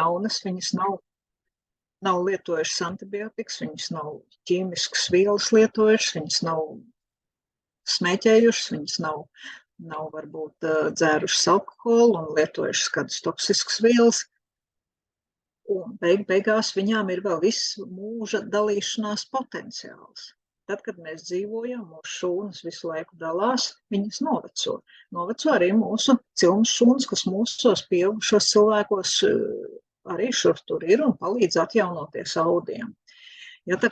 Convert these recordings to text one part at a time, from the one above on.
jaunas, viņas nav lietojušas antibiotikas, viņas nav ķīmiskas vielas lietojušas, viņas nav smēķējušas, viņas nav varbūt dzērušas alkoholu un lietojušas kādas toksiskas vielas. Un beigās viņām ir vēl viss mūža dalīšanās potenciāls. Tad, kad mēs dzīvojam, mūsu šūnas visu laiku dalās, viņas noveco. Noveco arī mūsu cilmes šūnas, kas mūsos pieaugušos cilvēkos arī šur tur ir un palīdz atjaunoties audiem. Ja tā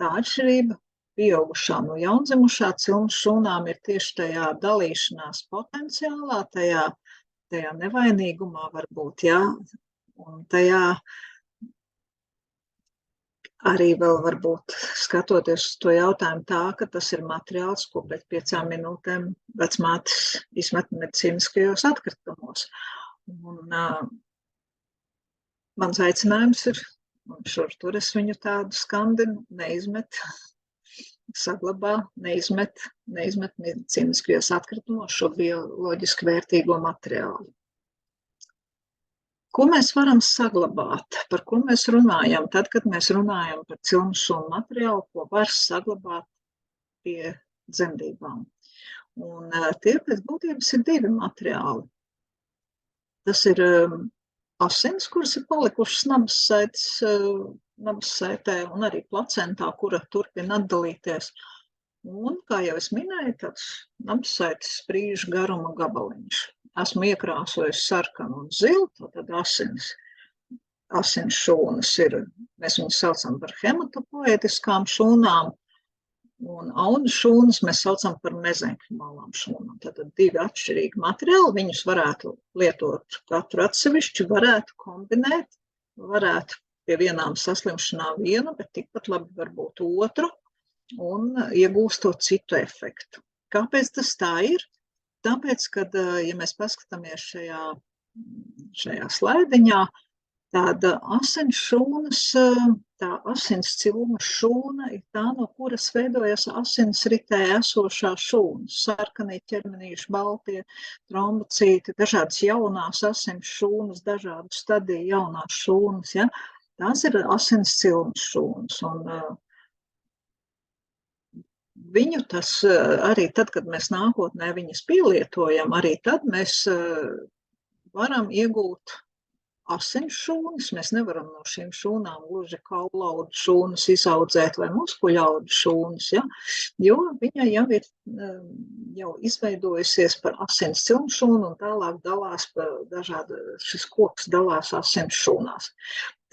atšķirība pieaugušā no jaundzimušā cilmes šūnām ir tieši tajā dalīšanās potenciālā, tajā nevainīgumā varbūt, ja, un tajā arī vēl varbūt skatoties uz to jautājumu tā, ka tas ir materiāls, ko pēc 5 minūtēm vecmātes izmet medicīniskajos atkritumos. Un mans aicinājums ir, un šur tur es viņu tādu skandinu, neizmet, saglabā, neizmet medicīniskajos atkritumos šo bioloģiski vērtīgo materiālu. Ko mēs varam saglabāt? Par ko mēs runājam? Tad, kad mēs runājam par cilmes šūnu materiālu, ko var saglabāt pie dzemdībām. Un tie pēc būtības ir 2 materiāli. Tas ir asins, kuras ir palikušas nabassaitē un arī placentā, kura turpina atdalīties. Un, kā jau es minēju, tāds nabassaites sprīžu garuma gabaliņš. Esmu iekrāsojis sarkanu un zilu, tad asins šūnas ir, mēs viņus saucam par hematopoētiskām šūnām, un audu šūnas mēs saucam par mezenkimālām šūnām. Tad 2 atšķirīgi materiāli, viņus varētu lietot katru atsevišķi, varētu kombinēt, varētu pie vienām saslimšanām vienu, bet tikpat labi varbūt otru, un iegūstot citu efektu. Kāpēc tas tā ir? Tāpēc, kad, ja mēs paskatāmies šajā slaidiņā, tāda asins šūnas, tā asins cilmes šūna ir tā, no kuras veidojas asinsritē esošā šūnas, sarkanie ķermenīši, baltie trombocīti, dažādas jaunās asins šūnas, dažādu stadiju jaunās šūnas, ja? Tās ir asins cilmes šūnas, un viņu tas arī tad, kad mēs nākotnē viņas pielietojam, arī tad mēs varam iegūt asins šūnas. Mēs nevaram no šīm šūnām gluži kaulaudu šūnas izaudzēt vai muskuļaudu šūnas, ja? Jo viņa jau ir izveidojusies par asins cilmes šūnu un tālāk dalās šis koks dalās asins šūnās.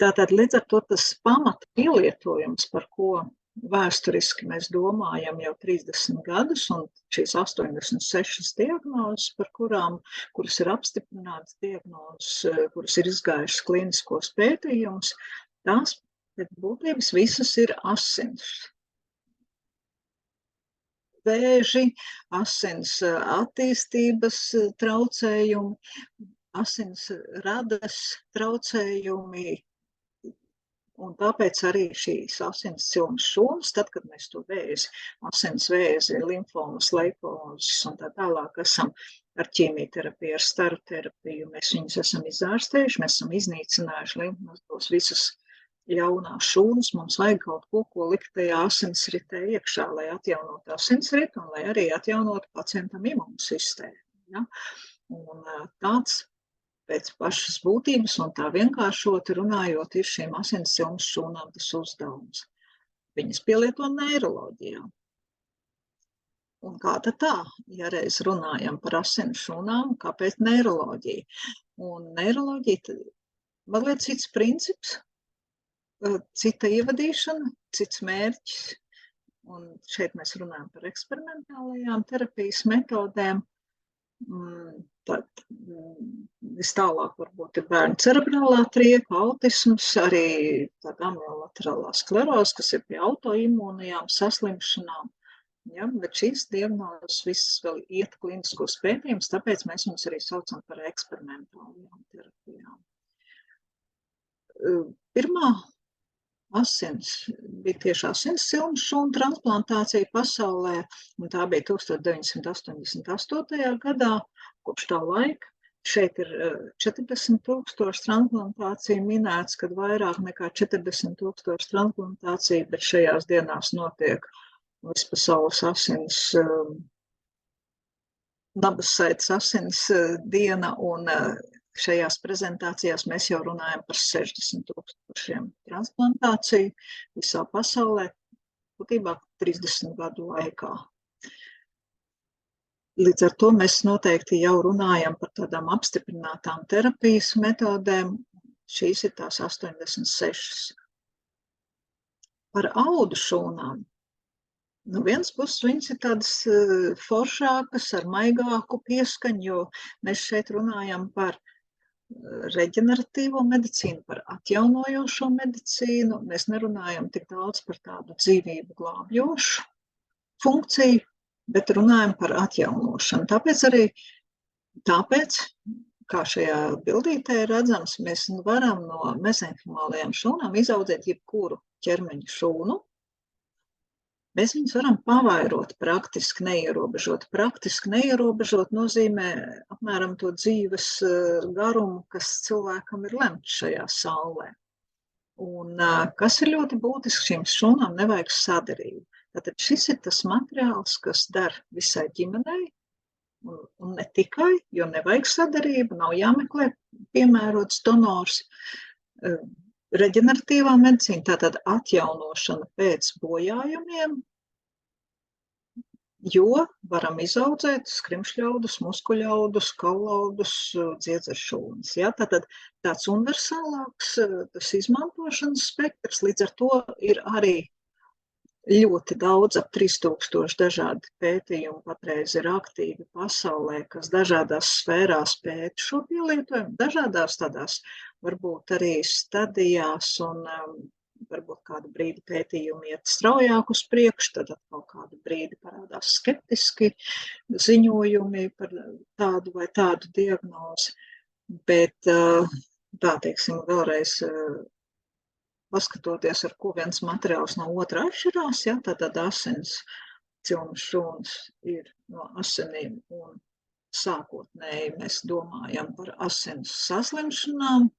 Tātad līdz ar to tas pamata pielietojums, par ko vēsturiski mēs domājam jau 30 gadus, un šīs 86 diagnozes, kuras ir apstiprinātas diagnozes, kuras ir izgājušas kliniskos pētījumus, tās pēc būtības visas ir asins. Vēži, asins attīstības traucējumi, asins radas traucējumi, un tāpēc arī šīs asins cilmes šūnas, tad, kad mēs to vēzi, asins vēzi, limfomas, leipozes un tā tālāk esam ar ķīmijterapiju, ar staru terapiju, mēs viņus esam izārstējuši, mēs esam iznīcinājuši limfos visas jaunās šūnas, mums vajag kaut ko likt tajā asinsritē iekšā, lai atjaunotu asinsritu un lai arī atjaunotu pacientam imūnsistēmu. Ja? Un tāds pēc pašas būtības un tā vienkāršoti runājot ir šīm asins cilmes šūnām tas uzdevums. Viņas pielieto neiroloģijā. Un kā tad tā, ja reiz runājam par asins šūnām, kāpēc neiroloģija? Un neiroloģija mazliet cits princips, cita ievadīšana, cits mērķis. Un šeit mēs runājam par eksperimentālajām terapijas metodēm. Tad vistālāk varbūt ir bērnu cerebrālā trieka, autisms, arī tāda amiolaterālā skleroze, kas ir pie autoimūnajām saslimšanām. Ja, bet šīs diagnozes visas vēl iet kliniskos pētījumus, tāpēc mēs viņus arī saucam par eksperimentālajām terapijām. Pirmā asins bija tieši asins cilmes šūnu transplantācija pasaulē, un tā bija 1988. gadā. Kopš tā laika Šeit ir 40,000 transplantāciju minēts, kad vairāk nekā 40,000 transplantāciju, bet šajās dienās notiek vispasaules asins, nabasaites asins diena, un šajās prezentācijās mēs jau runājam par 60,000 transplantāciju visā pasaulē, būtībā 30 gadu laikā. Līdz ar to mēs noteikti jau runājam par tādām apstiprinātām terapijas metodēm. Šīs ir tās 86. Par audu šūnām. No vienas puses viņas ir tādas foršākas, ar maigāku pieskaņu, jo mēs šeit runājam par reģeneratīvo medicīnu, par atjaunojošo medicīnu. Mēs nerunājam tik daudz par tādu dzīvību glābjošu funkciju, bet runājam par atjaunošanu. Tāpēc, kā šajā bildītē ir redzams, mēs varam no mezenhimālajām šūnām izaudzēt jebkuru ķermeņa šūnu. Mēs viņus varam pavairot praktiski neierobežot. Praktiski neierobežot nozīmē apmēram to dzīves garumu, kas cilvēkam ir lemts šajā saulē. Un kas ir ļoti būtiski, šīm šūnām nevajag saderību. Tātad šis ir tas materiāls, kas der visai ģimenei, un ne tikai, jo nevajag saderību, nav jāmeklē piemērots donors. Reģeneratīvā medicīna, tātad atjaunošana pēc bojājumiem, jo varam izaudzēt skrimšļaudus, muskuļaudus, kaulaudus, dziedzeršūnas. Ja? Tātad tāds universālāks tas izmantošanas spektrs, līdz ar to ir arī ļoti daudz, ap 3000 dažādi pētījumi patreiz ir aktīvi pasaulē, kas dažādās sfērās pēta šo pielietojumu, dažādās tādās varbūt arī stadijās, un varbūt kādu brīdi pētījumi iet straujāk uz priekšu, tad atkal kādu brīdi parādās skeptiski ziņojumi par tādu vai tādu diagnozi. Bet tā, teiksim, vēlreiz paskatoties, ar ko viens materiāls no otra atšķirās, ja, tātad asins cilnu šūnas ir no asinīm, un sākotnēji mēs domājam par asins saslimšanām,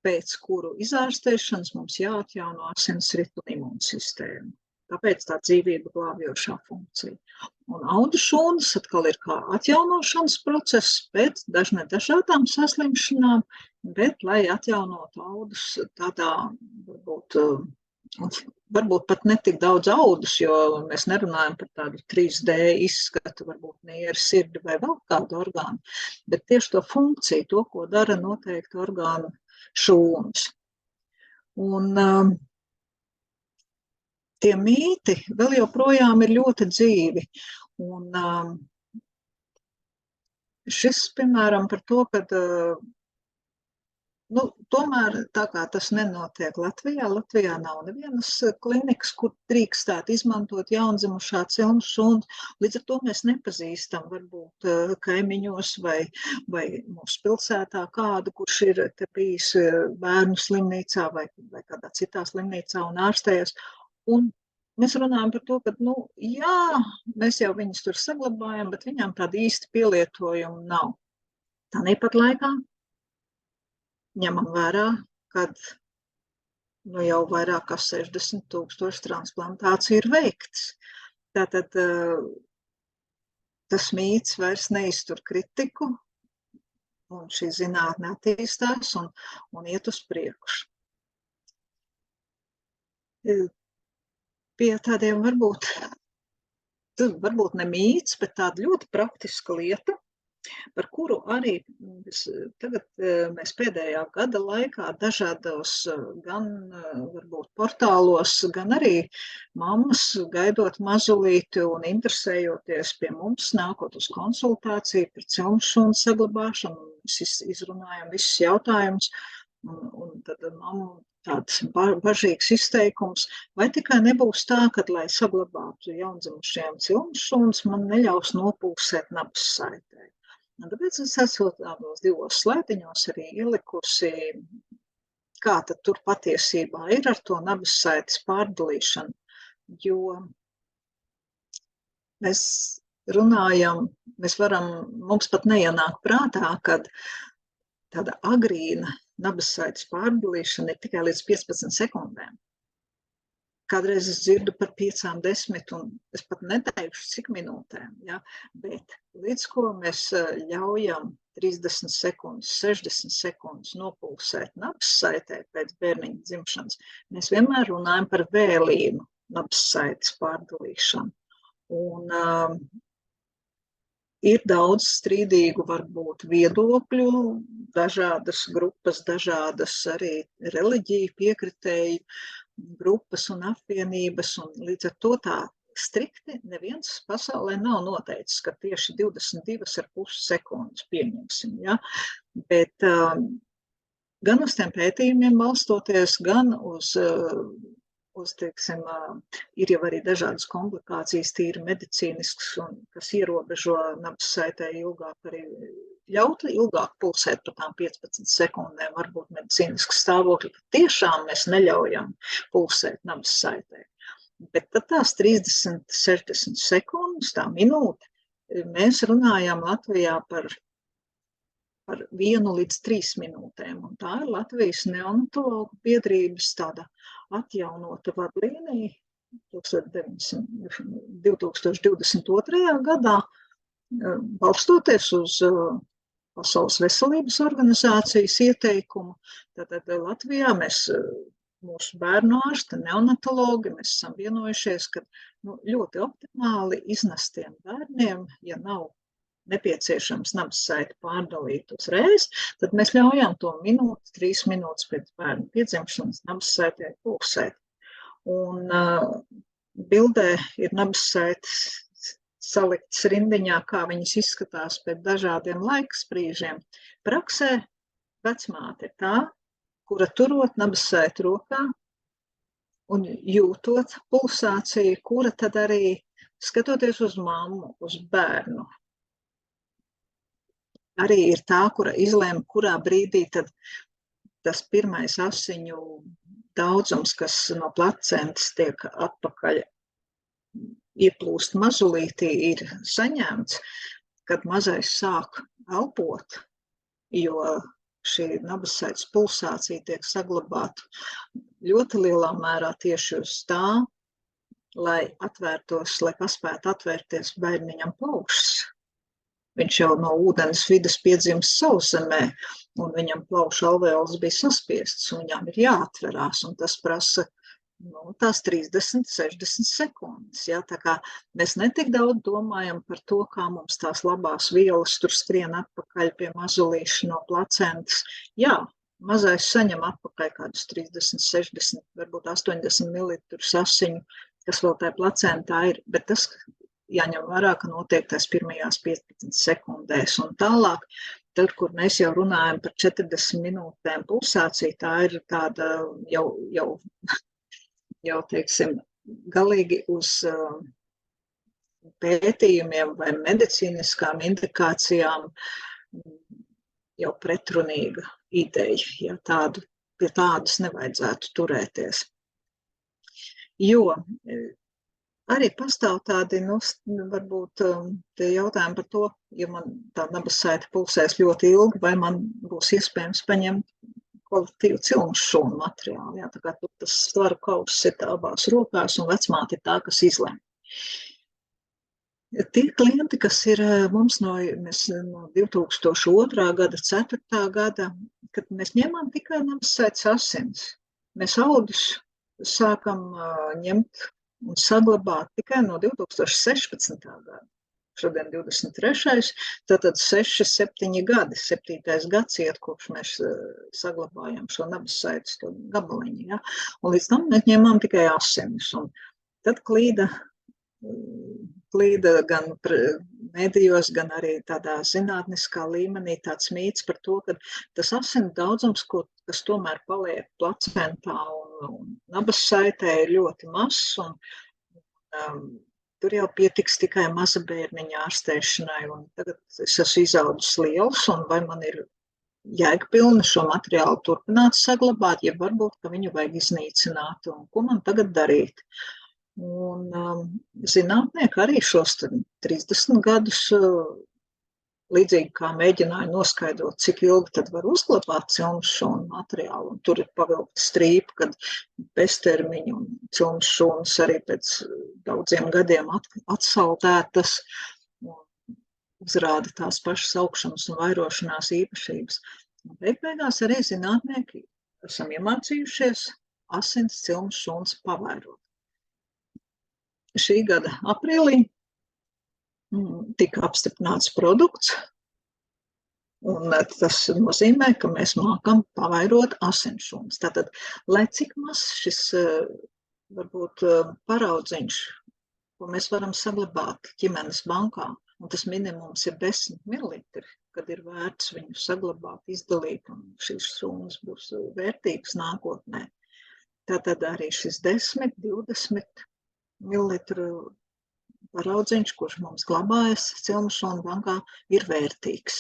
pēc kuru izārstēšanas mums jāatjauno asins ritu imūnsistēmu. Tāpēc tā dzīvība glābjošā funkcija. Un audu šūnas atkal ir kā atjaunošanas process pēc dažādām saslimšanām, bet lai atjaunotu audus tādā, varbūt pat ne tik daudz audus, jo mēs nerunājam par tādu 3D izskatu, varbūt nieres, sirdi vai vēl kādu orgānu, bet tieši to funkciju, to, ko dara noteikti orgānu šūnas. Un tie mīti vēl joprojām ir ļoti dzīvi. Un šis, piemēram, par to, ka tomēr tā kā tas nenotiek Latvijā nav nevienas klinikas, kur drīkstētu izmantot jaundzimušā cilnu šūnu. Līdz ar to mēs nepazīstam varbūt kaimiņos vai mūsu pilsētā kādu, kurš ir te bijis bērnu slimnīcā vai kādā citā slimnīcā un ārstējies. Un mēs runājam par to, ka, jā, mēs jau viņus tur saglabājam, bet viņām tāda īsti pielietojumu nav. Tāpat laikā ņemam vērā, kad jau vairāk kā 60,000 transplantāciju ir veikts. Tātad tas mīts vairs neiztur kritiku, un šī zinātne attīstās un iet uz priekšu. Pie tādiem varbūt ne mīts, bet tāda ļoti praktiska lieta, par kuru arī tagad mēs pēdējā gada laikā dažādos gan varbūt portālos, gan arī mammas gaidot mazulīti un interesējoties pie mums, nākot uz konsultāciju par cilnu šūnu saglabāšanu, mēs izrunājam visus jautājumus, un tad mamma tāds bažīgs izteikums, vai tikai nebūs tā, ka, lai saglabātu jaundzimušajām cilnu šūnas, man neļaus nopulsēt nabassaitē. Tāpēc es esmu tādos 2 slaidiņos arī ielikusi, kā tad tur patiesībā ir ar to nabassaites pārdalīšanu, jo mēs runājam, mums pat neienāk prātā, kad tāda agrīna nabasaites pārdalīšana ir tikai līdz 15 sekundēm. Kādreiz es dzirdu par 5, 10, un es pat neteikšu, cik minūtēm, ja? Bet līdz ko mēs ļaujam 30 sekundes, 60 sekundes nopulsēt nabassaitē pēc bērniņa dzimšanas, mēs vienmēr runājam par vēlīnu nabasaites pārdalīšanu. Un ir daudz strīdīgu varbūt viedokļu, dažādas grupas, dažādas arī reliģiju piekritēju grupas un apvienības, un līdz ar to tā strikti neviens pasaulē nav noteicis, ka tieši 22,5 sekundes pieņemsim, ja? Bet gan uz tiem pētījumiem balstoties, gan uz teiksim, ir jau arī dažādas komplikācijas, tīri medicīniskas, un kas ierobežo nabassaitē ilgāk arī ļaut ilgāk pulsēt par tām 15 sekundēm, varbūt medicīniskas stāvokļi, ka tiešām mēs neļaujam pulsēt nabassaitē. Bet tad tās 30, 60 sekundes, tā minūte, mēs runājam Latvijā par 1 līdz 3 minūtēm, un tā ir Latvijas neonatologu biedrības tāda atjaunota vadlīnija 2022. gadā, balstoties uz Pasaules veselības organizācijas ieteikumu. Tātad Latvijā mūsu bērnu ārsti, neonatologi, mēs esam vienojušies, ka ļoti optimāli iznestiem bērniem, ja nav nepieciešams nabassaiti pārdalīt uzreiz, tad mēs ļaujam to minūti, 3 minūtes pēc bērnu piedzimšanas nabassaitē pulsēt. Un bildē ir nabassaites saliktas rindiņā, kā viņas izskatās pēc dažādiem laiksprīžiem. Praksē vecmāte ir tā, kura turot nabassaiti rokā un jūtot pulsāciju, kura tad arī skatoties uz mammu, uz bērnu, arī ir tā, kura izlēma, kurā brīdī tad tas pirmais asiņu daudzums, kas no placentas tiek atpakaļ ieplūst mazulītī, ir saņemts, kad mazais sāk elpot, jo šī nabassaites pulsācija tiek saglabāta ļoti lielā mērā tieši uz tā, lai paspētu atvērties bērniņam plaušas. Viņš jau no ūdens vidas piedzimst sauszemē, un viņam plaušu alveolas bija saspiestas, un viņām ir jāatverās, un tas prasa tās 30, 60 sekundes. Ja? Tā kā mēs netik daudz domājam par to, kā mums tās labās vielas tur skrien atpakaļ pie mazulīša no placentas. Jā, mazais saņem atpakaļ kādus 30, 60, varbūt 80 mililitrus asiņu, kas vēl tajā placentā ir, bet tas jāņem vērā, ka notiek tās pirmajās 15 sekundēs. Un tālāk, tad, kur mēs jau runājam par 40 minūtēm pulsāciju, tā ir tāda jau teiksim, galīgi uz pētījumiem vai medicīniskām indikācijām jau pretrunīga ideja, ja pie tādas nevajadzētu turēties. Jo arī pastāv tādi, varbūt tie jautājumi par to, ja man tā nabassaite pulsēs ļoti ilgi, vai man būs iespējams paņemt kvalitīvu cilmes šūnu materiālu. Jā, tā kā tas svaru kauss ir abās rokās, un vecmāte ir tā, kas izlem. Tie klienti, kas ir mums no 2002. gada, 4. gada, kad mēs ņemam tikai nabassaites asins, mēs audus sākam ņemt un saglabāt tikai no 2016. gada. Šodien 23. Tātad 6, 7 gadi, 7. gads iet, kopš mēs saglabājam šo nabassaites gabaliņu. Ja? Un līdz tam mēs ņemam tikai asinis. Un tad klīda gan medijos, gan arī tādā zinātniskā līmenī tāds mīts par to, ka tas asinu daudzums, kas tomēr paliek placentā un nabassaitē, ir ļoti mazs. Tur jau pietiks tikai maza bērniņa ārstēšanai, un tagad es esmu izaudzis liels, un vai man ir jēgpilni šo materiālu turpināt saglabāt, ja varbūt, ka viņu vajag iznīcināt, un ko man tagad darīt? Un zinātnieki arī šos 30 gadus līdzīgi kā mēģināja noskaidrot, cik ilgi tad var uzglabāt cilmes šūnu materiālu. Un tur ir pavilkta strīpa, kad beztermiņa un cilmes šūnas arī pēc daudziem gadiem atsaldētas un uzrāda tās pašas augšanas un vairošanās īpašības. Un beigās arī zinātnieki esam iemācījušies asins cilmes šūnas pavairot. Šī gada aprīlī tika apstiprināts produkts, un tas nozīmē, ka mēs mākam pavairot asinsšūnas. Tātad, lai cik maz šis varbūt paraudziņš, ko mēs varam saglabāt ģimenes bankā, un tas minimums ir 10 mililitri, kad ir vērts viņu saglabāt, izdalīt, un šīs šūnas būs vērtīgas nākotnē. Tātad arī šis 10, 20 mililitru paraudziņš, kurš mums glabājas cilmes šūnu bankā, ir vērtīgs.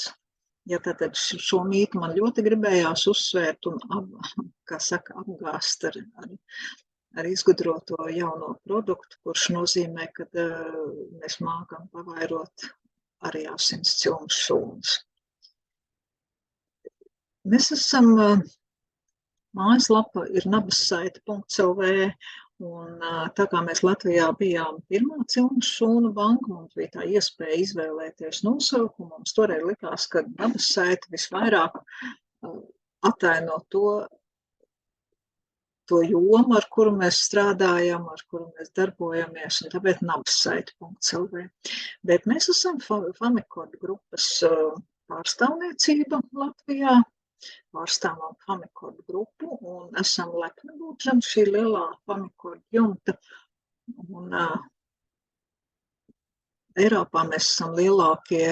Ja tātad šo mītu man ļoti gribējās uzsvērt un apgāst ar izgudroto jauno produktu, kurš nozīmē, ka mēs mākam pavairot arī asins cilmes šūnas. Mēs esam, mājaslapa ir nabassaite.lv, un tā kā mēs Latvijā bijām pirmā cilmes šūnu banka, mums bija tā iespēja izvēlēties nosaukumu. Mums toreiz likās, ka nabassaite visvairāk ataino to jomu, ar kuru mēs strādājam, ar kuru mēs darbojamies, un tāpēc nabassaite.lv. Bet mēs esam Famicod grupas pārstāvniecība Latvijā, pārstāvam Famicod grupu un esam lepni būt zem šī lielā Famicod jumta. Un Eiropā mēs esam lielākie,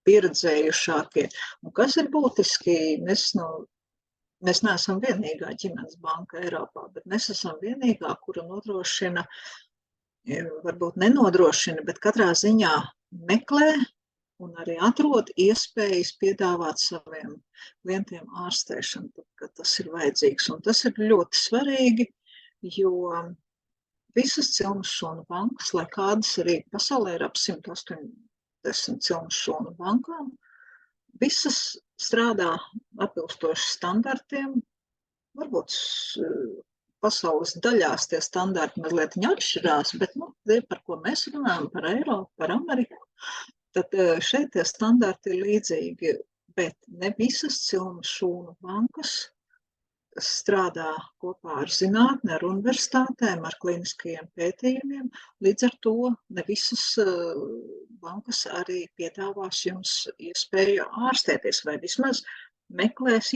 pieredzējušākie. Un kas ir būtiski, mēs neesam vienīgā ģimenes banka Eiropā, bet mēs esam vienīgā, kura nodrošina, varbūt nenodrošina, bet katrā ziņā meklē un arī atrod iespējas piedāvāt saviem klientiem ārstēšanu, kad tas ir vajadzīgs. Un tas ir ļoti svarīgi, jo visas cilmes šūnu bankas, lai kādas arī pasaulē ir ap 180 cilmes šūnu bankām, visas strādā atbilstoši standartiem. Varbūt pasaules daļās tie standarti mazliet atšķirās, bet par ko mēs runājam, par Eiropu, par Ameriku, tad šeit tie standarti ir līdzīgi, bet ne visas cilmes šūnu bankas strādā kopā ar zinātni, ar universitātēm, ar kliniskajiem pētījumiem. Līdz ar to ne visas bankas arī piedāvās jums iespēju ārstēties, vai vismaz meklēs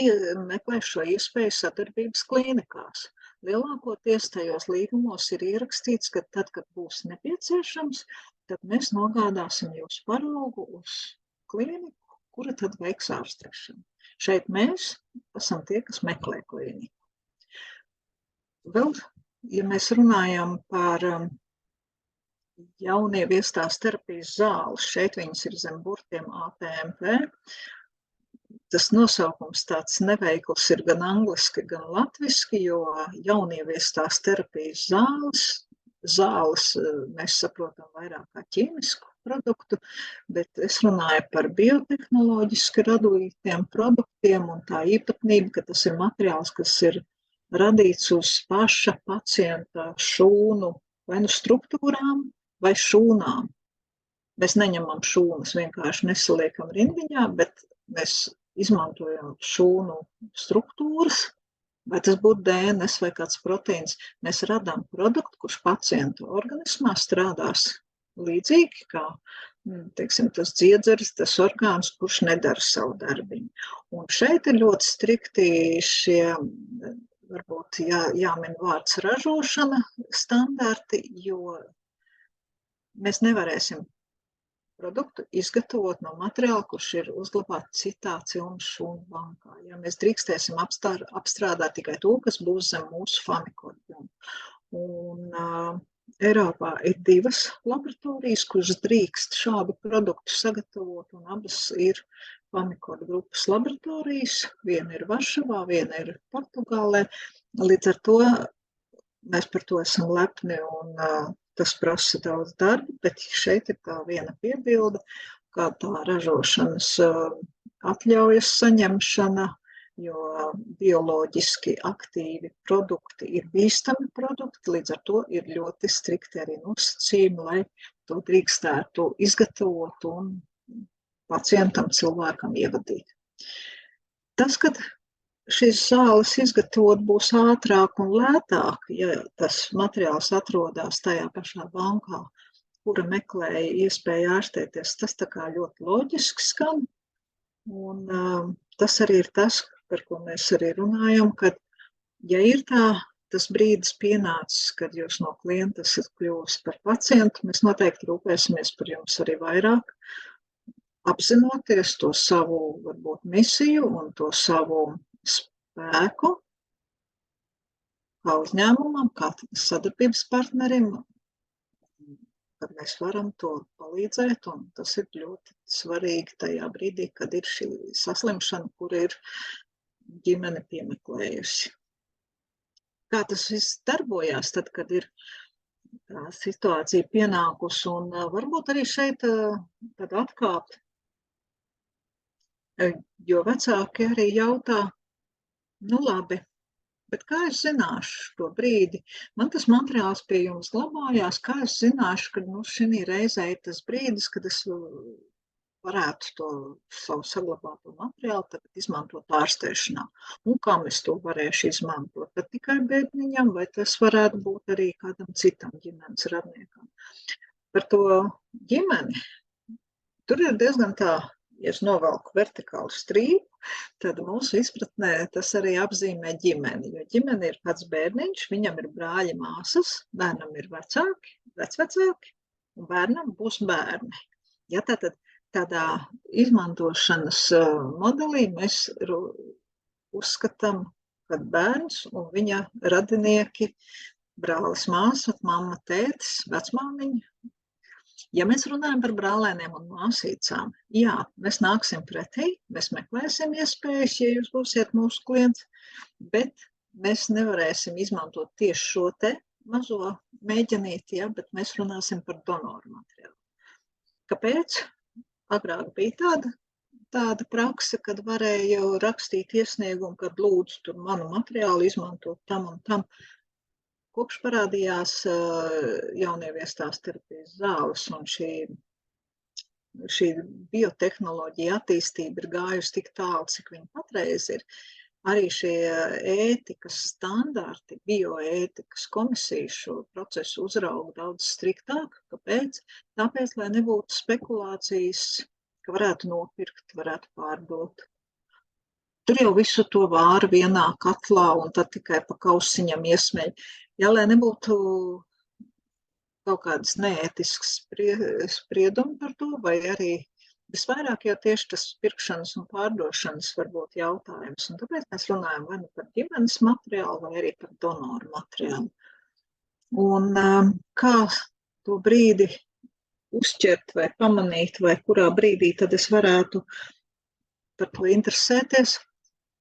šo iespēju sadarbības klīnikās. Lielākoties tajos līgumos ir ierakstīts, ka tad, kad būs nepieciešams, tad mēs nogādāsim jūsu paraugu uz klīniku, kura tad veiks ārstēšanu. Šeit mēs esam tie, kas meklē klīniku. Vēl, ja mēs runājam par jaunieviestās terapijas zāles, šeit viņas ir zem burtiem ATMP. Tas nosaukums tāds neveikls ir gan angliski, gan latviski, jo jaunieviestās terapijas zāles mēs saprotam vairāk kā ķīmisku produktu, bet es runāju par biotehnoloģiski radītiem produktiem un tā īpatnība, ka tas ir materiāls, kas ir radīts uz paša pacienta šūnu vai nu struktūrām vai šūnām. Mēs neņemam šūnas, vienkārši nesaliekam rindiņā, bet mēs izmantojam šūnu struktūras, vai tas būtu DNS vai kāds proteīns. Mēs radām produktu, kurš pacientu organismā strādās līdzīgi kā, teiksim, tas dziedzeris, tas orgāns, kurš nedara savu darbiņu. Un šeit ir ļoti strikti šie, varbūt jāmin vārds ražošana standarti, jo mēs nevarēsim produktu izgatavot no materiāla, kurš ir uzglabāts citā cilmes šūnu bankā. Ja mēs drīkstēsim apstrādāt tikai to, kas būs zem mūsu Famicod. Un Eiropā ir 2 laboratorijas, kuras drīkst šādu produktu sagatavot, un abas ir Famicod grupas laboratorijas. Viena ir Varšavā, viena ir Portugālē. Līdz ar to mēs par to esam lepni un tas prasa daudz darba, bet šeit ir tā viena piebilde, kā tā ražošanas atļaujas saņemšana, jo bioloģiski aktīvi produkti ir bīstami produkti, līdz ar to ir ļoti strikti arī nosacījumi, lai to drīkstētu izgatavot un pacientam, cilvēkam ievadīt. Tas, kad šīs zāles izgatavot būs ātrāk un lētāk, ja tas materiāls atrodas tajā pašā bankā, kura meklēja iespēju ārstēties, tas tā kā ļoti loģiski skan. Un tas arī ir tas, par ko mēs arī runājam, kad, ja ir tas brīdis pienācis, kad jūs no klienta esat kļuvusi par pacientu, mēs noteikti rūpēsimies par jums arī vairāk, apzinoties to savu, varbūt, misiju un to savu spēku, kā uzņēmumam, kā sadarbības partnerim, kad mēs varam to palīdzēt, un tas ir ļoti svarīgi tajā brīdī, kad ir šī saslimšana, kur ir ģimene piemeklējusi. Kā tas viss darbojās tad, kad ir tā situācija pienākusi, un varbūt arī šeit tad atkāpt, jo vecāki arī jautā, nu labi, bet kā es zināšu to brīdi? Man tas materiāls pie jums glabājās, kā es zināšu, ka šī reizē ir tas brīdis, kad es varētu to savu saglabāto materiālu tagad izmantot ārstēšanā. Un kā es to varēšu izmantot? Bet tikai bērniņam, vai tas varētu būt arī kādam citam ģimenes radniekam? Par to ģimeni, tur ir diezgan tā, ja es novelku vertikālu strīpu, tad mūsu izpratnē tas arī apzīmē ģimeni, jo ģimene ir pats bērniņš, viņam ir brāļi, māsas, bērnam ir vecāki, vecvecāki, un bērnam būs bērni. Ja tātad tādā izmantošanas modelī mēs uzskatām, ka bērns un viņa radinieki, brālis, māsa, mamma, tētis, vecmāmiņa. Ja mēs runājam par brālēniem un māsīcām, jā, mēs nāksim pretī, mēs meklēsim iespējas, ja jūs būsiet mūsu klients, bet mēs nevarēsim izmantot tieši šo te mazo mēģinīti, ja, bet mēs runāsim par donoru materiālu. Kāpēc? Agrāk bija tāda prakse, kad varēja rakstīt iesniegumu, kad lūdzu tur manu materiālu izmantot tam un tam. Kopš parādījās jaunieviestās terapijas zāles un šī biotehnoloģija attīstība ir gājusi tik tālu, cik viņa patreiz ir. Arī šie ētikas standarti, bioētikas komisija šo procesu uzrauga daudz striktāk. Kāpēc? Tāpēc, lai nebūtu spekulācijas, ka varētu nopirkt, varētu pārdot. Tur jau visu to vāra vienā katlā un tad tikai pa kausiņam iesmeļ. Ja, lai nebūtu kaut kādas neētiskas spriedumi par to, vai arī visvairāk jau tieši tas pirkšanas un pārdošanas var būt jautājums. Un tāpēc mēs runājam vai nu par ģimenes materiālu, vai arī par donoru materiālu. Un kā to brīdi uzķert vai pamanīt, vai kurā brīdī tad es varētu par to interesēties.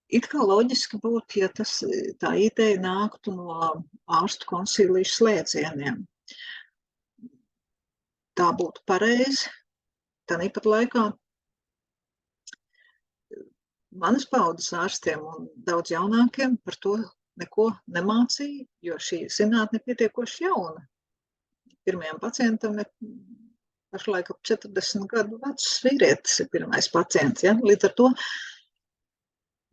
It kā loģiski būtu, ja tā ideja nāktu no ārstu konsiliju slēdzieniem. Tā būtu pareizi. Tāpat laikā manas paudzes ārstiem un daudz jaunākiem par to neko nemācīja, jo šī zinātne ir pietiekoši jauna. Pirmajam pacientam ir pašlaik ap 40 gadu vecs vīrietis ir pirmais pacients. Ja? Līdz ar to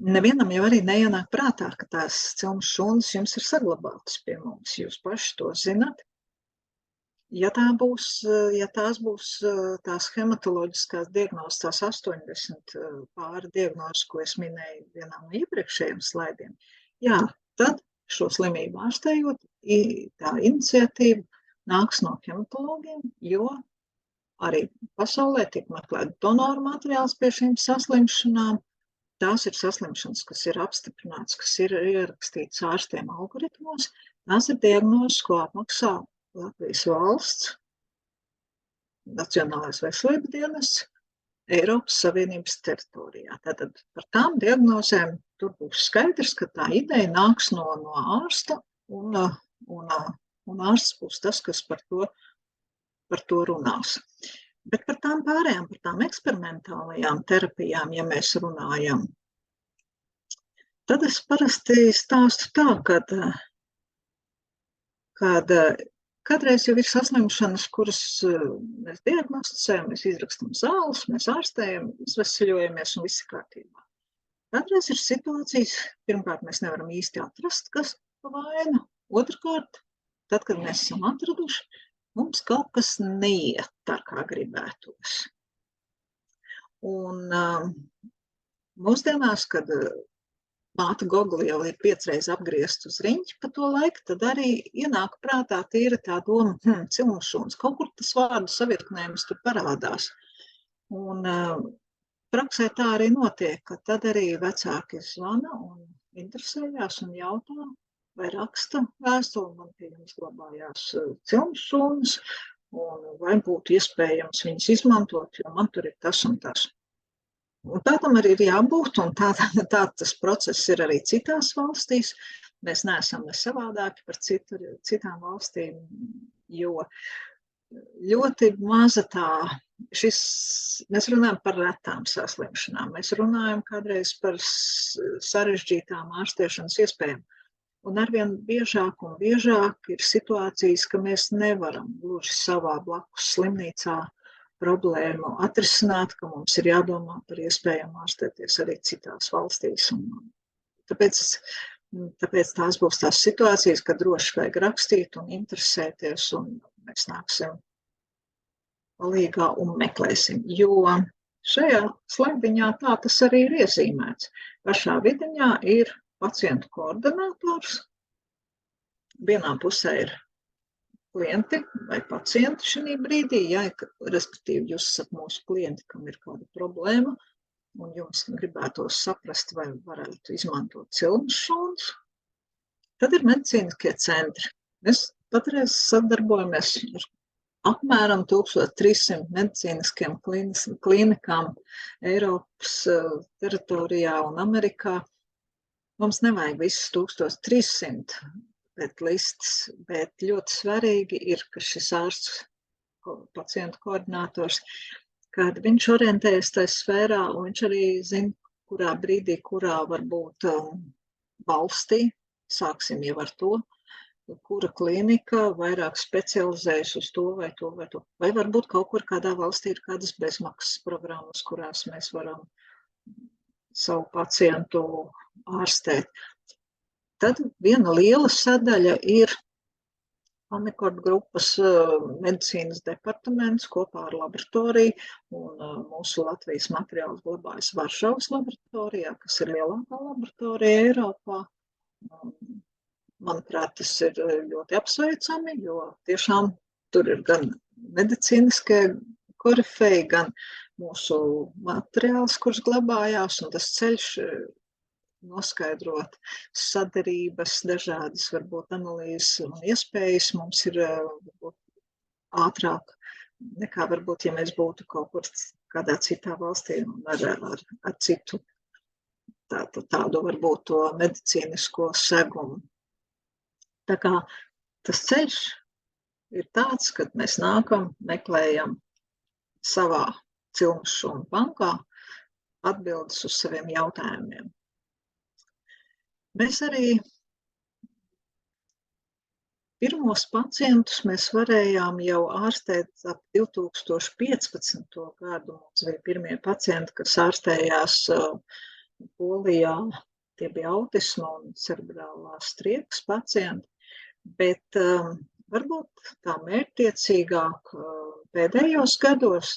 nevienam jau arī neienāk prātā, ka tās cilmes šūnas jums ir saglabātas pie mums. Jūs paši to zinat. Ja tās būs tās hematoloģiskās diagnozes, tās 80 pāri diagnozes, ko es minēju vienā no iepriekšējiem slaidiem, jā, tad šo slimību ārstējot, tā iniciatīva nāks no hematologiem, jo arī pasaulē tiek meklēt donoru materiāls pie šīm saslimšanām. Tās ir saslimšanas, kas ir apstiprināts, kas ir ierakstīts ārstiem algoritmos. Tās ir diagnozes, ko apmaksā Latvijas valsts, Nacionālais veselības dienests, Eiropas Savienības teritorijā. Tātad par tām diagnozēm tur būs skaidrs, ka tā ideja nāks no ārsta un un ārsts būs tas, kas par to runās. Bet par tām pārējām, par tām eksperimentālajām terapijām, ja mēs runājam, tad es parasti stāstu tā, kad kādreiz jau ir saslimšanas, kuras mēs diagnosticējam, mēs izrakstam zāles, mēs ārstējam, izveseļojamies un viss ir kārtībā. Kādreiz ir situācijas, pirmkārt, mēs nevaram īsti atrast, kas pa vainu. Otrkārt, tad, kad mēs esam atraduši, mums kaut kas neiet tā, kā gribētos. Un mūsdienās, kad māte Gogla jau ir 5 reizes apgriezt uz riņķi pa to laiku, tad arī ienāk prātā tīra tā doma, cilmšūns, kaut kur tas vārdu savirknējums tur parādās. Un praksē tā arī notiek, ka tad arī vecāki zvana un interesējās un jautā, vai raksta vēstuli, man pie jums glabājās cilmšūnas, un vai būtu iespējams viņas izmantot, jo man tur ir tas un tas. Un tā tam arī ir jābūt, un tā tas process ir arī citās valstīs. Mēs neesam ne savādāki par citām valstīm, jo ļoti maza mēs runājam par retām saslimšanām, mēs runājam kādreiz par sarežģītām ārstēšanas iespējām. Un arvien biežāk un biežāk ir situācijas, ka mēs nevaram gluži savā blakus slimnīcā problēmu atrisināt, ka mums ir jādomā par iespējām ārstēties arī citās valstīs. Un tāpēc tās būs tās situācijas, kad droši vajag rakstīt un interesēties, un mēs nāksim palīgā un meklēsim. Jo šajā slaidiņā tā tas arī ir iezīmēts. Pašā vidiņā ir pacientu koordinators. Vienā pusē ir klienti vai pacienti šī brīdī, respektīvi jūs esat mūsu klienti, kam ir kāda problēma, un jums gribētos saprast, vai varētu izmantot cilmšūnas. Tad ir medicīniskie centri. Mēs patreiz sadarbojamies ar apmēram 1300 medicīniskiem klīnikām Eiropas teritorijā un Amerikā. Mums nevajag visus 1300 pēc listas, bet ļoti svarīgi ir, ka šis ārsts, pacientu koordinators, kad viņš orientējas tajā sfērā, un viņš arī zina, kurā brīdī, kurā varbūt valstī, sāksim jau ar to, kura klīnika vairāk specializējas uz to vai to vai to. Vai varbūt kaut kur kādā valstī ir kādas bezmaksas programmas, kurās mēs varam savu pacientu ārstēt. Tad viena liela sadaļa ir Omikord grupas medicīnas departaments kopā ar laboratoriju, un mūsu Latvijas materiāls glabājas Varšavas laboratorijā, kas ir lielākā laboratorija Eiropā. Manuprāt, tas ir ļoti apsveicami, jo tiešām tur ir gan medicīniskie korifeji, gan mūsu materiāls, kurš glabājās, un tas ceļš noskaidrot sadarības, dažādas varbūt analīzes un iespējas mums ir varbūt ātrāk nekā varbūt, ja mēs būtu kaut kur kādā citā valstī un ar citu tādu varbūt to medicīnisko segumu. Tā kā tas ceļš ir tāds, kad mēs nākam, meklējam savā cilmšūnu bankā atbildes uz saviem jautājumiem. Mēs arī pirmos pacientus mēs varējām jau ārstēt ap 2015. Gadu. Mums bija pirmie pacienti, kas ārstējās Polijā. Tie bija autisma un cerebrālās striekas pacienti. Bet varbūt tā mērķtiecīgāk pēdējos gados,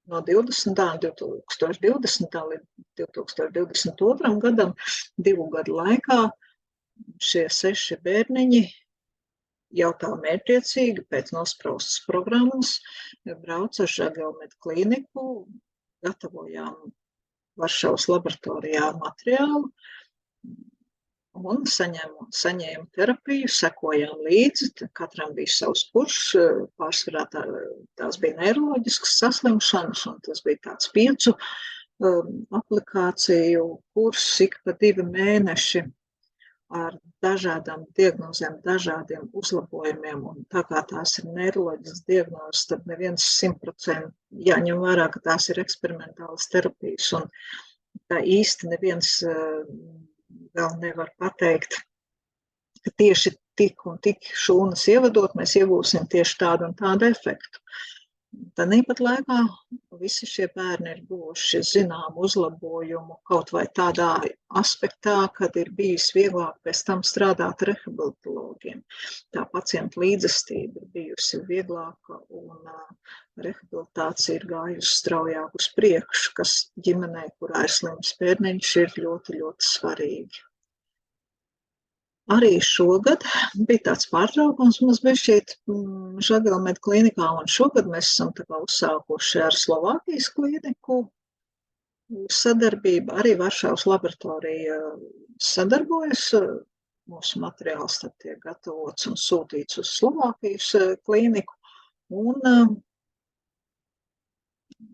no 2020. līdz 2022. gadam, 2 gadu laikā, šie 6 bērniņi jau tā mērķtiecīgi pēc nospraustas programmas brauca ar Žagelmedu klīniku, gatavojām Varšavas laboratorijā materiālu un saņēmu terapiju, sekojām līdzi, katram bija savs kurs, pārsvarā tās bija neiroloģiskas saslimšanas, un tas bija tāds 5 aplikāciju kurs, ik pa 2 mēneši. ar dažādām diagnozēm, dažādiem uzlabojumiem, un tā kā tās ir neiroloģiskas diagnozes, tad neviens 100% jāņem vērā, ka tās ir eksperimentālas terapijas, un tā īsti neviens vēl nevar pateikt, ka tieši tik un tik šūnas ievadot, mēs iegūsim tieši tādu un tādu efektu. Tāpat laikā visi šie bērni ir guvuši zināmu uzlabojumu kaut vai tādā aspektā, kad ir bijis vieglāk pēc tam strādāt rehabilitologiem. Tā pacienta līdzestība ir bijusi vieglāka un rehabilitācija ir gājusi straujāk uz priekšu, kas ģimenei, kurā ir slims bērniņš, ir ļoti, ļoti svarīgi. Arī šogad bija tāds pārtraukums mums bija šeit Žagarmedu klīnikā, un šogad mēs esam tā kā uzsākuši ar Slovākijas klīniku sadarbību. Arī Varšavas laboratorija sadarbojas. Mūsu materiāls tad tiek gatavots un sūtīts uz Slovākijas klīniku. Un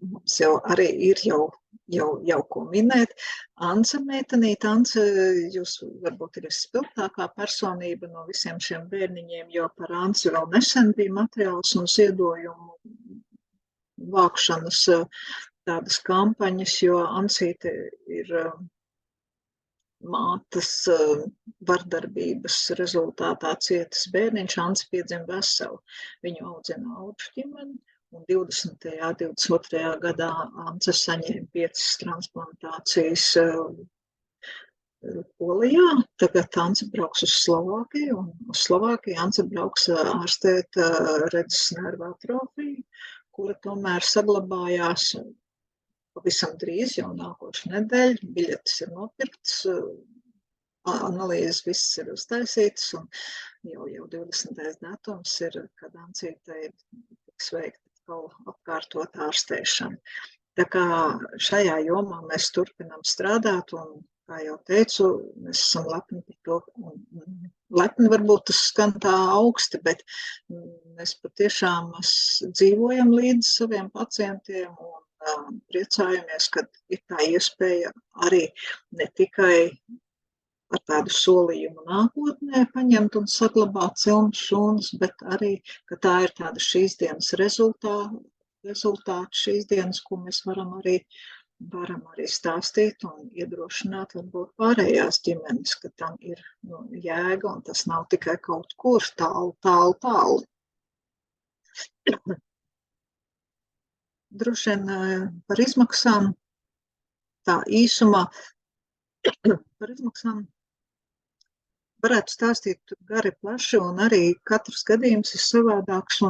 mums jau arī ir jau ko minēt. Ance meitenīte, Ance, jūs varbūt ir vispilgtākā personība no visiem šiem bērniņiem, jo par Anci vēl nesen bija materiāls un ziedojumu vākšanas tādas kampaņas, jo Ancīte ir mātes vardarbības rezultātā cietas bērniņš. Ance piedzima veselu. Viņu audzina Audžu ģimeni. Un 20. 22. gadā Ance saņēma 5 transplantācijas Polijā. Tagad Ance brauks uz Slovākiju, un uz Slovākiju Ance brauks ārstēt redzes nervu atrofiju, kura tomēr saglabājās pavisam drīz, jau nākošu nedēļu. Biļetes ir nopirktas, analīzes viss ir uztaisītas, un jau 20. datums ir, kad Ancītei tiks veikta apkārtot ārstēšanu. Tā kā šajā jomā mēs turpinām strādāt, un, kā jau teicu, mēs esam lepni par to. Lepni varbūt tas skan tā augsti, bet mēs patiešām dzīvojam līdz saviem pacientiem un priecājamies, ka ir tā iespēja arī ne tikai ar tādu solījumu nākotnē paņemt un saglabāt cilmes šūnas, bet arī, ka tā ir tāda šīs dienas rezultāti šīs dienas, ko mēs varam arī stāstīt un iedrošināt varbūt pārējās ģimenes, ka tam ir jēga un tas nav tikai kaut kur tālu. Droši vien par izmaksām, tā īsumā par izmaksām varētu stāstīt gari plaši, un arī katrs gadījums ir savādāks.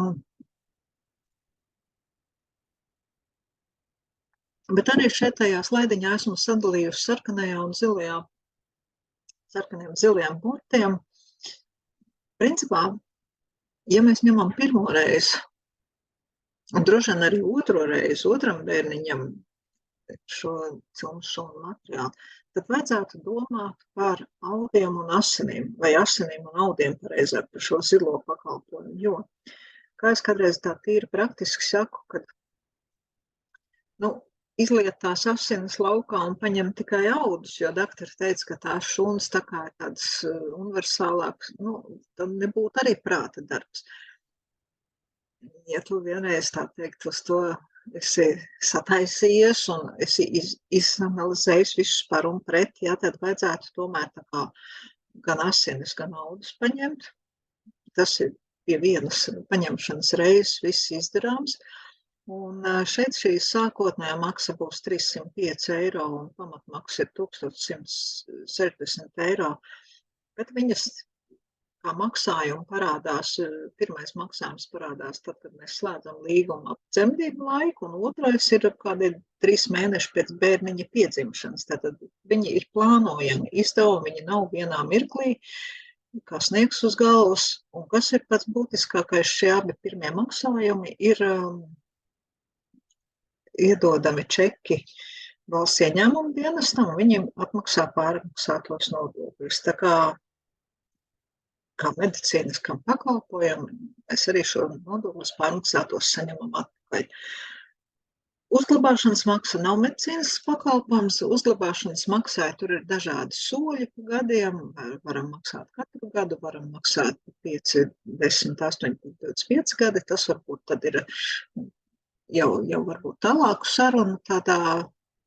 Bet arī šeit tajā slaidiņā esmu sadalījusi sarkanajām zilajām burtiem. Principā, ja mēs ņemam pirmo reizi, un droši vien arī otro reizi, otram bērniņam šo cilmes šūnu materiālu, tad vajadzētu domāt par audiem un asinīm, vai asinīm un audiem pareizāk par šo zilo pakalpojumu, jo, kā es kādreiz tā tīri praktiski saku, kad, izliet tās asinis laukā un paņem tikai audus, jo doktori teica, ka tās šūnas tā kā ir tādas universālākas, tad nebūtu arī prāta darbs. Ja tu vienreiz tā teikt uz to esi sataisījies un esi izanalizējis visus par un pret, tad vajadzētu tomēr tā kā gan asinis, gan audus paņemt. Tas ir pie vienas paņemšanas reizes viss izdarāms. Un šeit šī sākotnējā maksa būs 305 eiro un pamatmaksa ir 1160 eiro. Bet viņas kā maksājumi parādās, pirmais maksājums parādās tad, kad mēs slēdzam līgumu ap dzemdību laiku, un otrais ir kādi 3 mēneši pēc bērniņa piedzimšanas. Tātad viņi ir plānojami izdevumi, viņi nav vienā mirklī, kā sniegs uz galvas. Un kas ir pats būtiskākais, šie abi pirmie maksājumi ir iedodami čeki valsts ieņēmuma dienestam, un viņiem atmaksā pārmaksātos nodokļus. Tā kā medicīniskam pakalpojumam, mēs arī šo nodokļus pārmaksātos saņemam atpakaļ. Uzglabāšanas maksa nav medicīnas pakalpojums. Uzglabāšanas maksai tur ir dažādi soļi pa gadiem. Varam maksāt katru gadu, varam maksāt 5, 10, 8, 25 gadi. Tas varbūt tad ir jau varbūt tālāku sarunu tādā